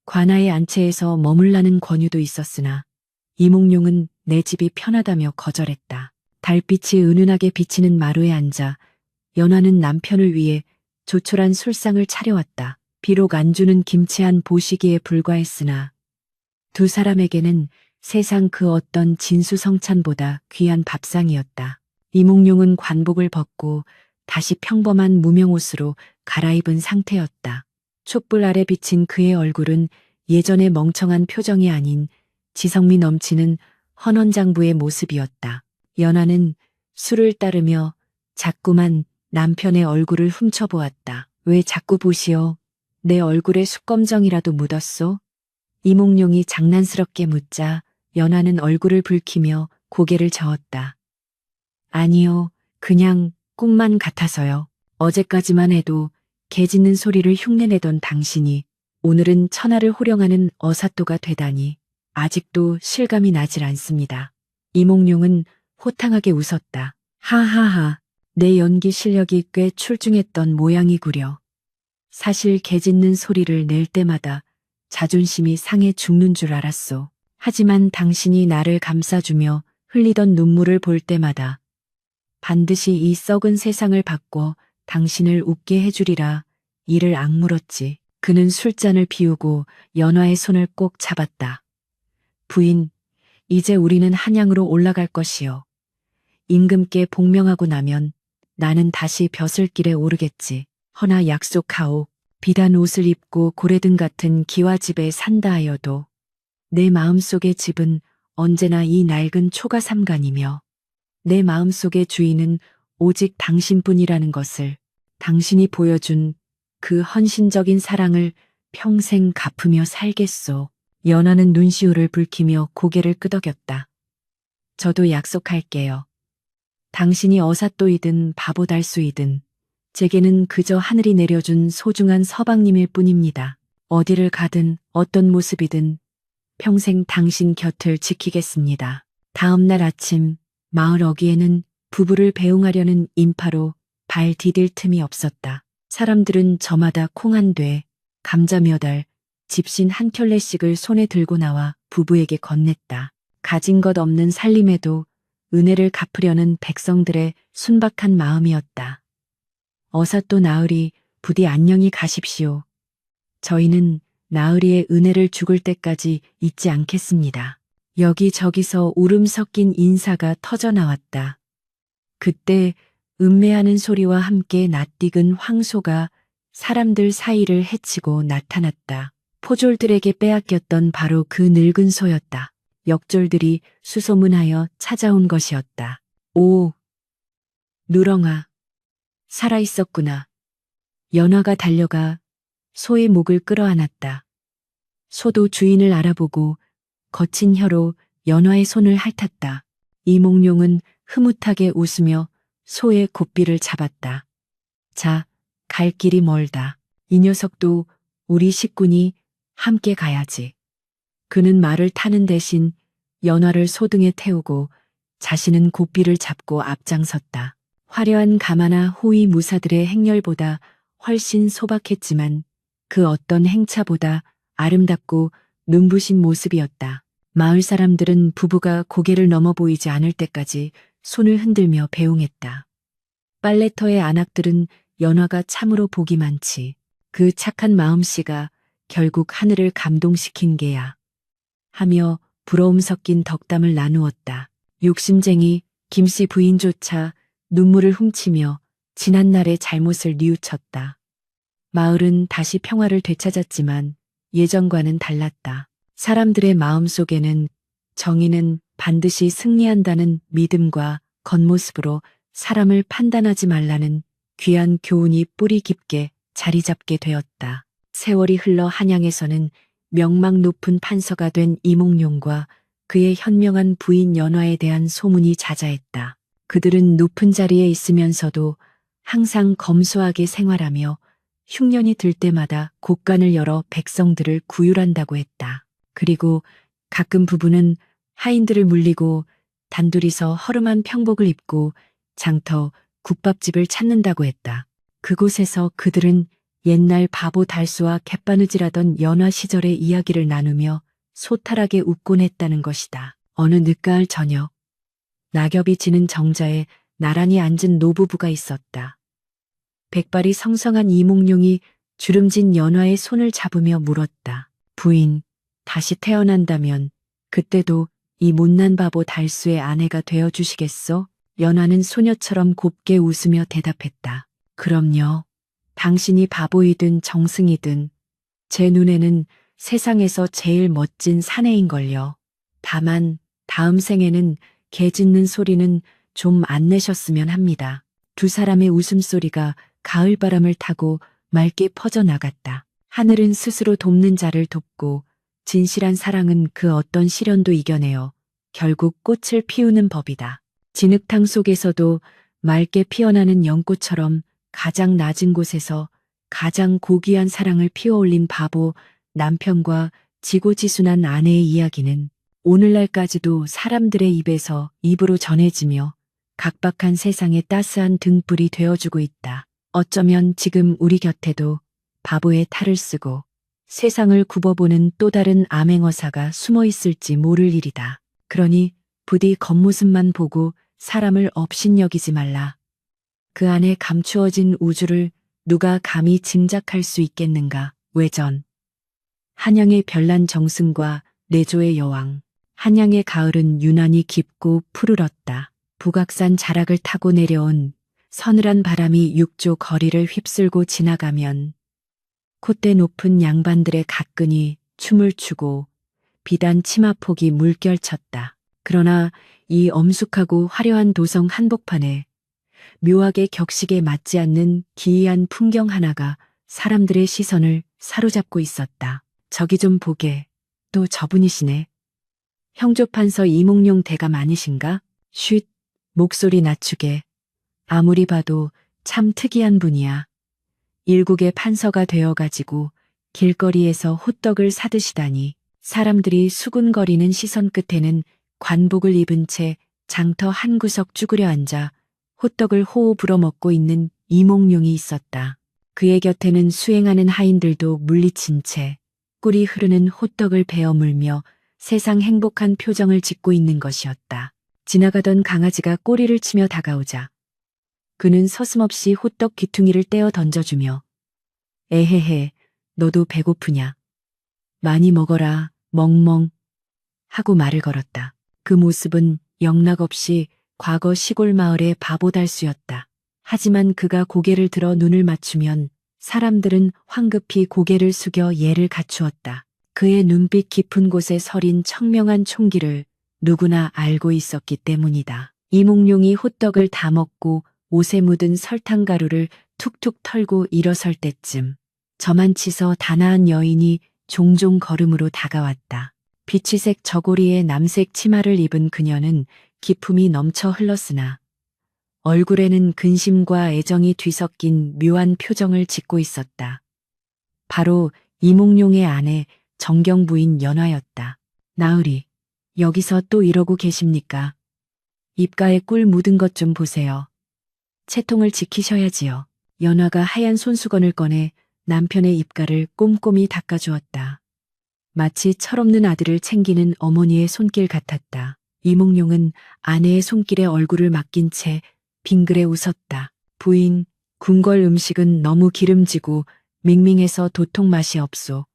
[SPEAKER 1] 관아의 안채에서 머물라는 권유도 있었으나 이몽룡은 내 집이 편하다며 거절했다. 달빛이 은은하게 비치는 마루에 앉아 연화는 남편을 위해 조촐한 술상을 차려왔다. 비록 안주는 김치 한 보시기에 불과했으나 두 사람에게는 세상 그 어떤 진수성찬보다 귀한 밥상이었다. 이몽룡은 관복을 벗고 다시 평범한 무명옷으로 갈아입은 상태였다. 촛불 아래 비친 그의 얼굴은 예전의 멍청한 표정이 아닌 지성미 넘치는 헌원장부의 모습이었다. 연화는 술을 따르며 자꾸만 남편의 얼굴을 훔쳐보았다. 왜 자꾸 보시오? 내 얼굴에 숯검정이라도 묻었소? 이몽룡이 장난스럽게 묻자 연화는 얼굴을 붉히며 고개를 저었다. 아니요, 그냥 꿈만 같아서요. 어제까지만 해도 개 짖는 소리를 흉내내던 당신이 오늘은 천하를 호령하는 어사또가 되다니 아직도 실감이 나질 않습니다. 이몽룡은 호탕하게 웃었다. 하하하, 내 연기 실력이 꽤 출중했던 모양이구려. 사실 개 짖는 소리를 낼 때마다 자존심이 상해 죽는 줄 알았소. 하지만 당신이 나를 감싸주며 흘리던 눈물을 볼 때마다 반드시 이 썩은 세상을 바꿔 당신을 웃게 해주리라 이를 악물었지. 그는 술잔을 비우고 연화의 손을 꼭 잡았다. 부인, 이제 우리는 한양으로 올라갈 것이요. 임금께 복명하고 나면 나는 다시 벼슬길에 오르겠지. 허나 약속하오. 비단 옷을 입고 고래등 같은 기와집에 산다 하여도 내 마음속의 집은 언제나 이 낡은 초가삼간이며 내 마음속의 주인은 오직 당신뿐이라는 것을, 당신이 보여준 그 헌신적인 사랑을 평생 갚으며 살겠소. 연화는 눈시울을 붉히며 고개를 끄덕였다. 저도 약속할게요. 당신이 어사또이든 바보달수이든 제게는 그저 하늘이 내려준 소중한 서방님일 뿐입니다. 어디를 가든 어떤 모습이든 평생 당신 곁을 지키겠습니다. 다음 날 아침 마을 어귀에는 부부를 배웅하려는 인파로 발 디딜 틈이 없었다. 사람들은 저마다 콩 한 돼, 감자 몇 알, 집신 한 켤레씩을 손에 들고 나와 부부에게 건넸다. 가진 것 없는 살림에도 은혜를 갚으려는 백성들의 순박한 마음이었다. 어사또 나으리 부디 안녕히 가십시오. 저희는 나으리의 은혜를 죽을 때까지 잊지 않겠습니다. 여기저기서 울음 섞인 인사가 터져 나왔다. 그때 음매하는 소리와 함께 낯익은 황소가 사람들 사이를 헤치고 나타났다. 포졸들에게 빼앗겼던 바로 그 늙은 소였다. 역졸들이 수소문하여 찾아온 것이었다. 오, 누렁아, 살아있었구나. 연화가 달려가 소의 목을 끌어안았다. 소도 주인을 알아보고 거친 혀로 연화의 손을 핥았다. 이몽룡은 흐뭇하게 웃으며 소의 곱비를 잡았다. 자, 갈 길이 멀다. 이 녀석도 우리 식구니 함께 가야지. 그는 말을 타는 대신 연화를 소등에 태우고 자신은 곱비를 잡고 앞장섰다. 화려한 가마나 호위 무사들의 행렬보다 훨씬 소박했지만 그 어떤 행차보다 아름답고 눈부신 모습이었다. 마을 사람들은 부부가 고개를 넘어 보이지 않을 때까지 손을 흔들며 배웅했다. 빨래터의 안악들은 연화가 참으로 복이 많지. 그 착한 마음씨가 결국 하늘을 감동시킨 게야. 하며 부러움 섞인 덕담을 나누었다. 욕심쟁이 김씨 부인조차 눈물을 훔치며 지난날의 잘못을 뉘우쳤다. 마을은 다시 평화를 되찾았지만 예전과는 달랐다. 사람들의 마음속에는 정의는 반드시 승리한다는 믿음과 겉모습으로 사람을 판단하지 말라는 귀한 교훈이 뿌리 깊게 자리 잡게 되었다. 세월이 흘러 한양에서는 명망 높은 판서가 된 이몽룡과 그의 현명한 부인 연화에 대한 소문이 자자했다. 그들은 높은 자리에 있으면서도 항상 검소하게 생활하며 흉년이 들 때마다 곳간을 열어 백성들을 구휼한다고 했다. 그리고 가끔 부부는 하인들을 물리고 단둘이서 허름한 평복을 입고 장터 국밥집을 찾는다고 했다. 그곳에서 그들은 옛날 바보 달수와 갯바느질하던 연화 시절의 이야기를 나누며 소탈하게 웃곤 했다는 것이다. 어느 늦가을 저녁, 낙엽이 지는 정자에 나란히 앉은 노부부가 있었다. 백발이 성성한 이몽룡이 주름진 연화의 손을 잡으며 물었다. 부인, 다시 태어난다면 그때도 이 못난 바보 달수의 아내가 되어주시겠소? 연화는 소녀처럼 곱게 웃으며 대답했다. 그럼요. 당신이 바보이든 정승이든 제 눈에는 세상에서 제일 멋진 사내인걸요. 다만 다음 생에는 개 짖는 소리는 좀 안 내셨으면 합니다. 두 사람의 웃음소리가 가을바람을 타고 맑게 퍼져나갔다. 하늘은 스스로 돕는 자를 돕고 진실한 사랑은 그 어떤 시련도 이겨내어 결국 꽃을 피우는 법이다. 진흙탕 속에서도 맑게 피어나는 연꽃처럼 가장 낮은 곳에서 가장 고귀한 사랑을 피워올린 바보 남편과 지고지순한 아내의 이야기는 오늘날까지도 사람들의 입에서 입으로 전해지며 각박한 세상의 따스한 등불이 되어주고 있다. 어쩌면 지금 우리 곁에도 바보의 탈을 쓰고 세상을 굽어보는 또 다른 암행어사가 숨어 있을지 모를 일이다. 그러니 부디 겉모습만 보고 사람을 업신여기지 말라. 그 안에 감추어진 우주를 누가 감히 짐작할 수 있겠는가. 외전 한양의 별난 정승과 내조의 여왕. 한양의 가을은 유난히 깊고 푸르렀다. 북악산 자락을 타고 내려온 서늘한 바람이 육조 거리를 휩쓸고 지나가면 콧대 높은 양반들의 가끈이 춤을 추고 비단 치마폭이 물결쳤다. 그러나 이 엄숙하고 화려한 도성 한복판에 묘하게 격식에 맞지 않는 기이한 풍경 하나가 사람들의 시선을 사로잡고 있었다. 저기 좀 보게. 또 저분이시네. 형조판서 이몽룡 대감 아니신가? 쉿, 목소리 낮추게. 아무리 봐도 참 특이한 분이야. 일국의 판서가 되어가지고 길거리에서 호떡을 사드시다니. 사람들이 수군거리는 시선 끝에는 관복을 입은 채 장터 한 구석 쭈그려 앉아 호떡을 호호 불어먹고 있는 이몽룡이 있었다. 그의 곁에는 수행하는 하인들도 물리친 채 꿀이 흐르는 호떡을 베어 물며 세상 행복한 표정을 짓고 있는 것이었다. 지나가던 강아지가 꼬리를 치며 다가오자 그는 서슴없이 호떡 귀퉁이를 떼어 던져주며 에헤헤, 너도 배고프냐? 많이 먹어라, 멍멍 하고 말을 걸었다. 그 모습은 영락없이 과거 시골 마을의 바보 달수였다. 하지만 그가 고개를 들어 눈을 맞추면 사람들은 황급히 고개를 숙여 예를 갖추었다. 그의 눈빛 깊은 곳에 서린 청명한 총기를 누구나 알고 있었기 때문이다. 이몽룡이 호떡을 다 먹고 옷에 묻은 설탕가루를 툭툭 털고 일어설 때쯤 저만치서 단아한 여인이 종종 걸음으로 다가왔다. 비치색 저고리에 남색 치마를 입은 그녀는 기품이 넘쳐 흘렀으나 얼굴에는 근심과 애정이 뒤섞인 묘한 표정을 짓고 있었다. 바로 이몽룡의 아내 정경 부인 연화였다. 나으리, 여기서 또 이러고 계십니까? 입가에 꿀 묻은 것 좀 보세요. 채통을 지키셔야지요. 연화가 하얀 손수건을 꺼내 남편의 입가를 꼼꼼히 닦아주었다. 마치 철없는 아들을 챙기는 어머니의 손길 같았다. 이몽룡은 아내의 손길에 얼굴을 맡긴 채 빙그레 웃었다. 부인, 궁궐 음식은 너무 기름지고 밍밍해서 도통 맛이 없소.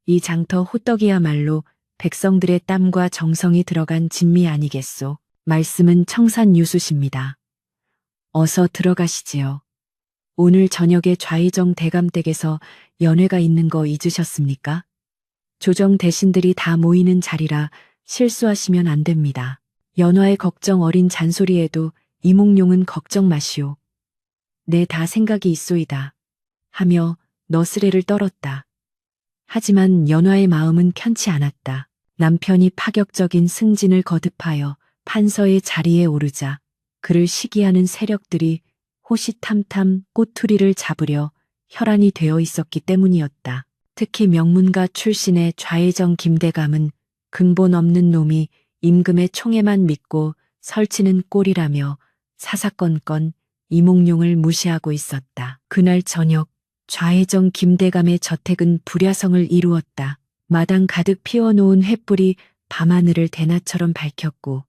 [SPEAKER 1] 이 장터 호떡이야말로 백성들의 땀과 정성이 들어간 진미 아니겠소. 말씀은 청산유수십니다. 어서 들어가시지요. 오늘 저녁에 좌의정 대감댁에서 연회가 있는 거 잊으셨습니까? 조정 대신들이 다 모이는 자리라 실수하시면 안 됩니다. 연화의 걱정 어린 잔소리에도 이몽룡은 걱정 마시오. 내 다 생각이 있소이다. 하며 너스레를 떨었다. 하지만 연화의 마음은 편치 않았다. 남편이 파격적인 승진을 거듭하여 판서의 자리에 오르자 그를 시기하는 세력들이 호시탐탐 꼬투리를 잡으려 혈안이 되어 있었기 때문이었다. 특히 명문가 출신의 좌의정 김대감은 근본 없는 놈이 임금의 총애만 믿고 설치는 꼴이라며 사사건건 이몽룡을 무시하고 있었다. 그날 저녁 좌의정 김대감의 저택은 불야성을 이루었다. 마당 가득 피워놓은 횃불이 밤하늘을 대낮처럼 밝혔고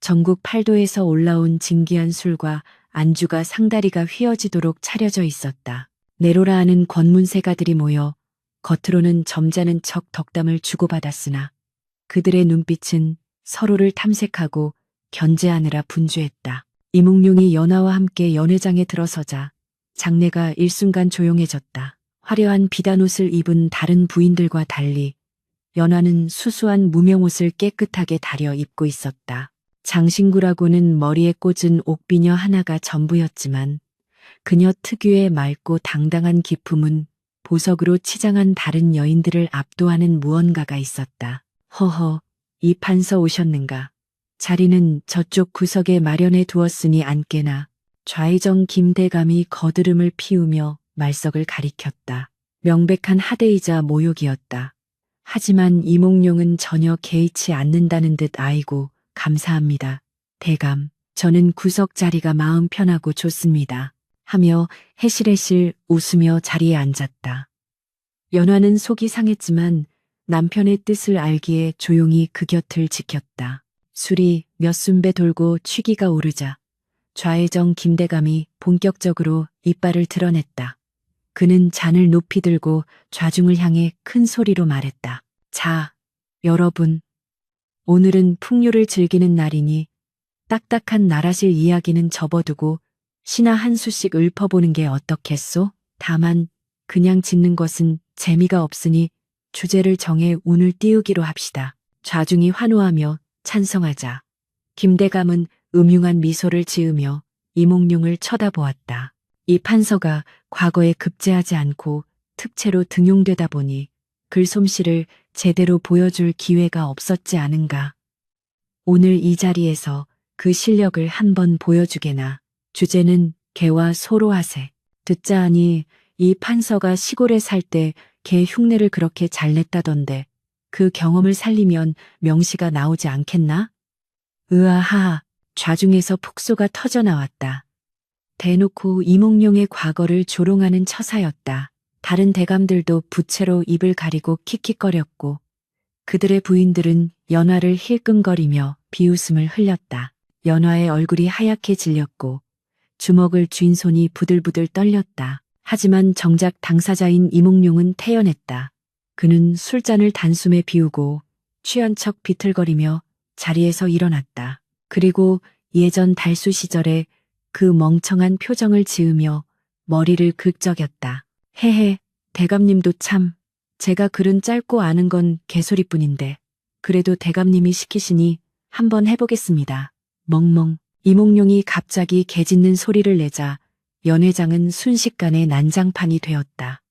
[SPEAKER 1] 전국 팔도에서 올라온 진귀한 술과 안주가 상다리가 휘어지도록 차려져 있었다. 내로라 하는 권문세가들이 모여 겉으로는 점잖은 척 덕담을 주고받았으나 그들의 눈빛은 서로를 탐색하고 견제하느라 분주했다. 이몽룡이 연화와 함께 연회장에 들어서자 장내가 일순간 조용해졌다. 화려한 비단옷을 입은 다른 부인들과 달리 연화는 수수한 무명옷을 깨끗하게 다려 입고 있었다. 장신구라고는 머리에 꽂은 옥비녀 하나가 전부였지만 그녀 특유의 맑고 당당한 기품은 보석으로 치장한 다른 여인들을 압도하는 무언가가 있었다. 허허, 이 판서 오셨는가? 자리는 저쪽 구석에 마련해 두었으니 앉게나. 좌의정 김대감이 거드름을 피우며 말석을 가리켰다. 명백한 하대이자 모욕이었다. 하지만 이몽룡은 전혀 개의치 않는다는 듯 아이고 감사합니다. 대감, 저는 구석 자리가 마음 편하고 좋습니다. 하며 해실해실 웃으며 자리에 앉았다. 연화는 속이 상했지만 남편의 뜻을 알기에 조용히 그 곁을 지켰다. 술이 몇 순배 돌고 취기가 오르자 좌의정 김대감이 본격적으로 이빨을 드러냈다. 그는 잔을 높이 들고 좌중을 향해 큰 소리로 말했다. 자, 여러분. 오늘은 풍류를 즐기는 날이니 딱딱한 나라실 이야기는 접어두고 시나 한 수씩 읊어보는 게 어떻겠소? 다만 그냥 짓는 것은 재미가 없으니 주제를 정해 운을 띄우기로 합시다. 좌중이 환호하며 찬성하자 김대감은 음흉한 미소를 지으며 이몽룡을 쳐다보았다. 이 판서가 과거에 급제하지 않고 특채로 등용되다 보니 글솜씨를 제대로 보여줄 기회가 없었지 않은가. 오늘 이 자리에서 그 실력을 한번 보여주게나. 주제는 개와 소로 하세. 듣자 하니 이 판서가 시골에 살 때 개 흉내를 그렇게 잘 냈다던데 그 경험을 살리면 명시가 나오지 않겠나? 으아하, 좌중에서 폭소가 터져나왔다. 대놓고 이몽룡의 과거를 조롱하는 처사였다. 다른 대감들도 부채로 입을 가리고 킥킥거렸고 그들의 부인들은 연화를 힐끔거리며 비웃음을 흘렸다. 연화의 얼굴이 하얗게 질렸고 주먹을 쥔 손이 부들부들 떨렸다. 하지만 정작 당사자인 이몽룡은 태연했다. 그는 술잔을 단숨에 비우고 취한 척 비틀거리며 자리에서 일어났다. 그리고 예전 달수 시절에 그 멍청한 표정을 지으며 머리를 긁적였다. 헤헤, 대감님도 참. 제가 글은 짧고 아는 건 개소리뿐인데. 그래도 대감님이 시키시니 한번 해보겠습니다. 멍멍. 이몽룡이 갑자기 개짖는 소리를 내자 연 회장은 순식간에 난장판이 되었다.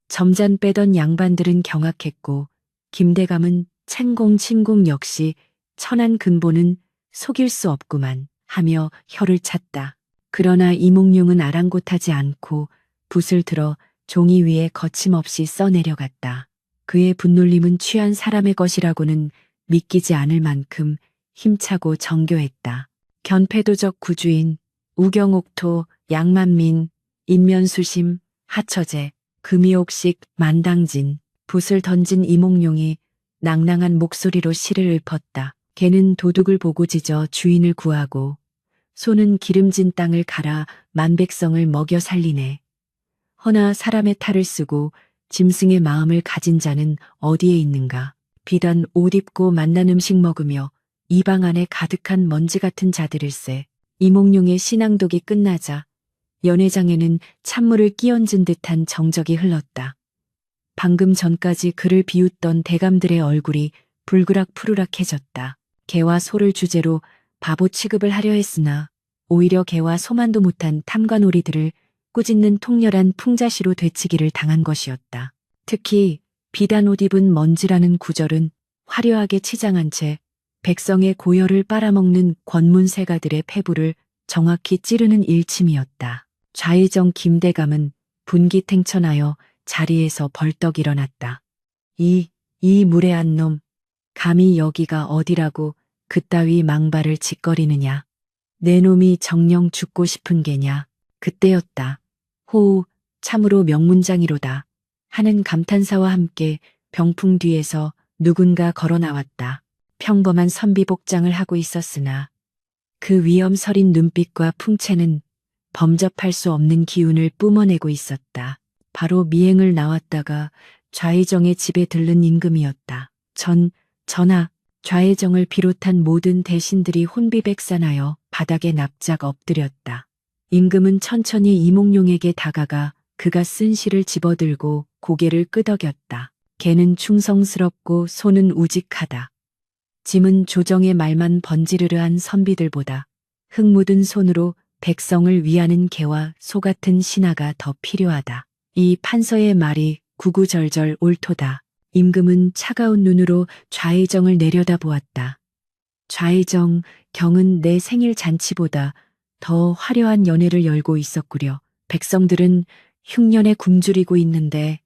[SPEAKER 1] 점잔 빼던 양반들은 경악했고 김대감은 챙공친공 역시 천한 근본은 속일 수 없구만 하며 혀를 찼다. 그러나 이몽룡은 아랑곳하지 않고 붓을 들어 종이 위에 거침없이 써내려갔다. 그의 분놀림은 취한 사람의 것이라고는 믿기지 않을 만큼 힘차고 정교했다. 견패도적 구주인, 우경옥토, 양만민, 인면수심, 하처제, 금이옥식, 만당진, 붓을 던진 이몽룡이 낭낭한 목소리로 시를 읊었다. 개는 도둑을 보고 짖어 주인을 구하고 소는 기름진 땅을 갈아 만백성을 먹여 살리네. 허나 사람의 탈을 쓰고 짐승의 마음을 가진 자는 어디에 있는가. 비단 옷 입고 맛난 음식 먹으며 이방 안에 가득한 먼지 같은 자들일세. 이몽룡의 신앙독이 끝나자 연회장에는 찬물을 끼얹은 듯한 정적이 흘렀다. 방금 전까지 그를 비웃던 대감들의 얼굴이 불그락푸르락해졌다. 개와 소를 주제로 바보 취급을 하려 했으나 오히려 개와 소만도 못한 탐관오리들을 꾸짖는 통렬한 풍자시로 되치기를 당한 것이었다. 특히 비단 옷 입은 먼지라는 구절은 화려하게 치장한 채 백성의 고열을 빨아먹는 권문세가들의 폐부를 정확히 찌르는 일침이었다. 좌의정 김대감은 분기탱천하여 자리에서 벌떡 일어났다. 이 무례한 놈, 감히 여기가 어디라고 그따위 망발을 짓거리느냐. 내 놈이 정녕 죽고 싶은 게냐. 그때였다. 호우, 참으로 명문장이로다. 하는 감탄사와 함께 병풍 뒤에서 누군가 걸어 나왔다. 평범한 선비복장을 하고 있었으나 그 위엄서린 눈빛과 풍채는 범접할 수 없는 기운을 뿜어내고 있었다. 바로 미행을 나왔다가 좌의정의 집에 들른 임금이었다. 전하, 좌의정을 비롯한 모든 대신들이 혼비백산하여 바닥에 납작 엎드렸다. 임금은 천천히 이몽룡에게 다가가 그가 쓴 시를 집어들고 고개를 끄덕였다. 개는 충성스럽고 소는 우직하다. 짐은 조정의 말만 번지르르한 선비들보다 흙 묻은 손으로 백성을 위하는 개와 소 같은 신하가 더 필요하다. 이 판서의 말이 구구절절 옳도다. 임금은 차가운 눈으로 좌의정을 내려다보았다. 좌의정, 경은 내 생일 잔치보다 더 화려한 연회를 열고 있었구려. 백성들은 흉년에 굶주리고 있는데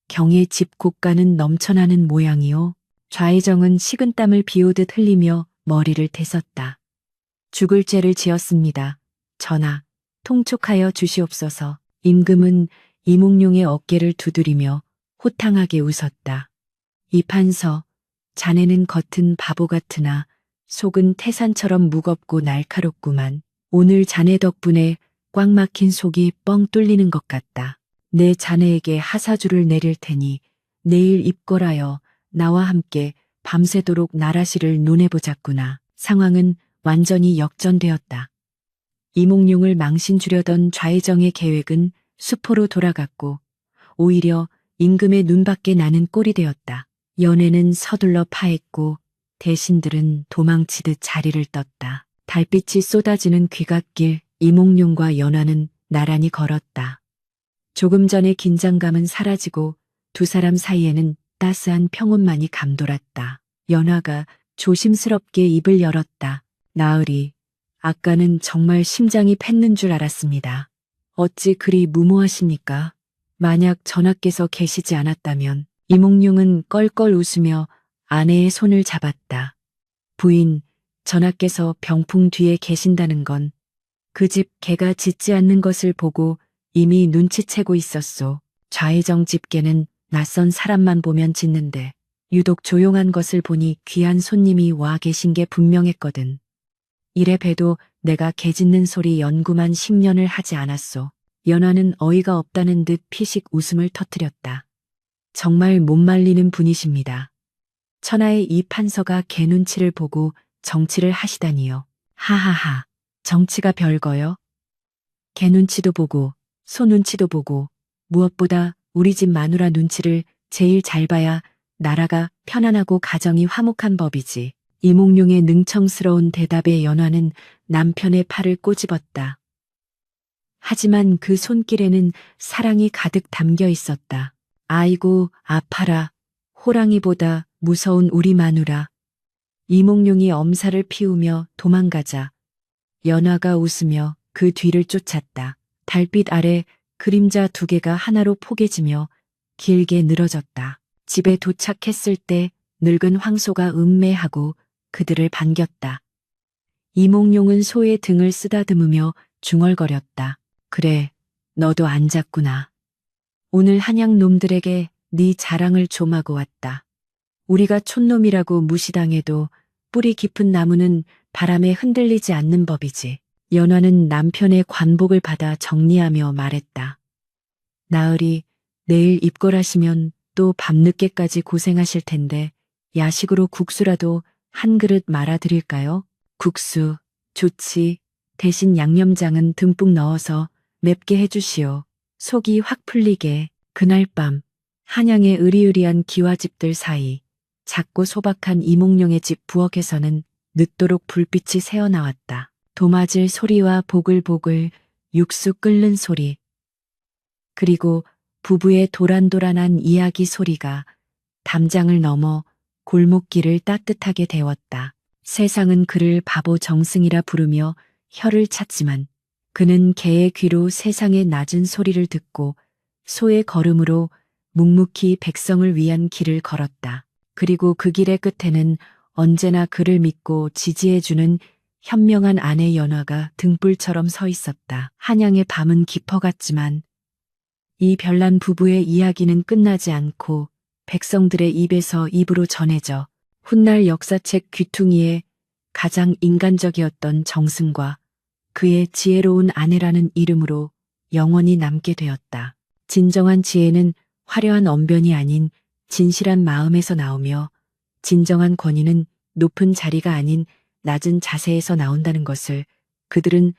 [SPEAKER 1] 경의 집 곳간은 넘쳐나는 모양이요. 좌의정은 식은땀을 비오듯 흘리며 머리를 대섰다. 죽을 죄를 지었습니다. 전하, 통촉하여 주시옵소서. 임금은 이몽룡의 어깨를 두드리며 호탕하게 웃었다. 이 판서, 자네는 겉은 바보 같으나 속은 태산처럼 무겁고 날카롭구만. 오늘 자네 덕분에 꽉 막힌 속이 뻥 뚫리는 것 같다. 내 자네에게 하사주를 내릴 테니 내일 입궐하여 나와 함께 밤새도록 나라시를 논해보자꾸나. 상황은 완전히 역전되었다. 이몽룡을 망신 주려던 좌의정의 계획은 수포로 돌아갔고 오히려 임금의 눈밖에 나는 꼴이 되었다. 연회는 서둘러 파했고 대신들은 도망치듯 자리를 떴다. 달빛이 쏟아지는 귀갓길, 이몽룡과 연화는 나란히 걸었다. 조금 전의 긴장감은 사라지고 두 사람 사이에는 따스한 평온만이 감돌았다. 연화가 조심스럽게 입을 열었다. 나으리, 아까는 정말 심장이 팼는 줄 알았습니다. 어찌 그리 무모하십니까? 만약 전하께서 계시지 않았다면. 이몽룡은 껄껄 웃으며 아내의 손을 잡았다. 부인, 전하께서 병풍 뒤에 계신다는 건 그 집 개가 짖지 않는 것을 보고 이미 눈치채고 있었소. 좌의정 집개는 낯선 사람만 보면 짖는데 유독 조용한 것을 보니 귀한 손님이 와 계신 게 분명했거든. 이래 봬도 내가 개 짖는 소리 연구만 10년을 하지 않았소. 연화는 어이가 없다는 듯 피식 웃음을 터뜨렸다. 정말 못 말리는 분이십니다. 천하의 이 판서가 개 눈치를 보고 정치를 하시다니요. 하하하. 정치가 별거요? 개 눈치도 보고 소 눈치도 보고 무엇보다 우리 집 마누라 눈치를 제일 잘 봐야 나라가 편안하고 가정이 화목한 법이지. 이몽룡의 능청스러운 대답에 연화는 남편의 팔을 꼬집었다. 하지만 그 손길에는 사랑이 가득 담겨 있었다. 아이고 아파라. 호랑이보다 무서운 우리 마누라. 이몽룡이 엄살을 피우며 도망가자 연화가 웃으며 그 뒤를 쫓았다. 달빛 아래 그림자 두 개가 하나로 포개지며 길게 늘어졌다. 집에 도착했을 때 늙은 황소가 음매하고 그들을 반겼다. 이몽룡은 소의 등을 쓰다듬으며 중얼거렸다. 그래, 너도 앉았구나. 오늘 한양 놈들에게 네 자랑을 좀 하고 왔다. 우리가 촌놈이라고 무시당해도 뿌리 깊은 나무는 바람에 흔들리지 않는 법이지. 연화는 남편의 관복을 받아 정리하며 말했다. 나으리, 내일 입궐하시면 또 밤늦게까지 고생하실 텐데 야식으로 국수라도 한 그릇 말아드릴까요? 국수, 좋지. 대신 양념장은 듬뿍 넣어서 맵게 해주시오. 속이 확 풀리게. 그날 밤 한양의 으리으리한 기와집들 사이 작고 소박한 이몽룡의 집 부엌에서는 늦도록 불빛이 새어나왔다. 도마질 소리와 보글보글 육수 끓는 소리, 그리고 부부의 도란도란한 이야기 소리가 담장을 넘어 골목길을 따뜻하게 데웠다. 세상은 그를 바보 정승이라 부르며 혀를 찼지만 그는 개의 귀로 세상의 낮은 소리를 듣고 소의 걸음으로 묵묵히 백성을 위한 길을 걸었다. 그리고 그 길의 끝에는 언제나 그를 믿고 지지해주는 현명한 아내 연화가 등불처럼 서 있었다. 한양의 밤은 깊어갔지만 이 별난 부부의 이야기는 끝나지 않고 백성들의 입에서 입으로 전해져 훗날 역사책 귀퉁이에 가장 인간적이었던 정승과 그의 지혜로운 아내라는 이름으로 영원히 남게 되었다. 진정한 지혜는 화려한 언변이 아닌 진실한 마음에서 나오며 진정한 권위는 높은 자리가 아닌 낮은 자세에서 나온다는 것을 그들은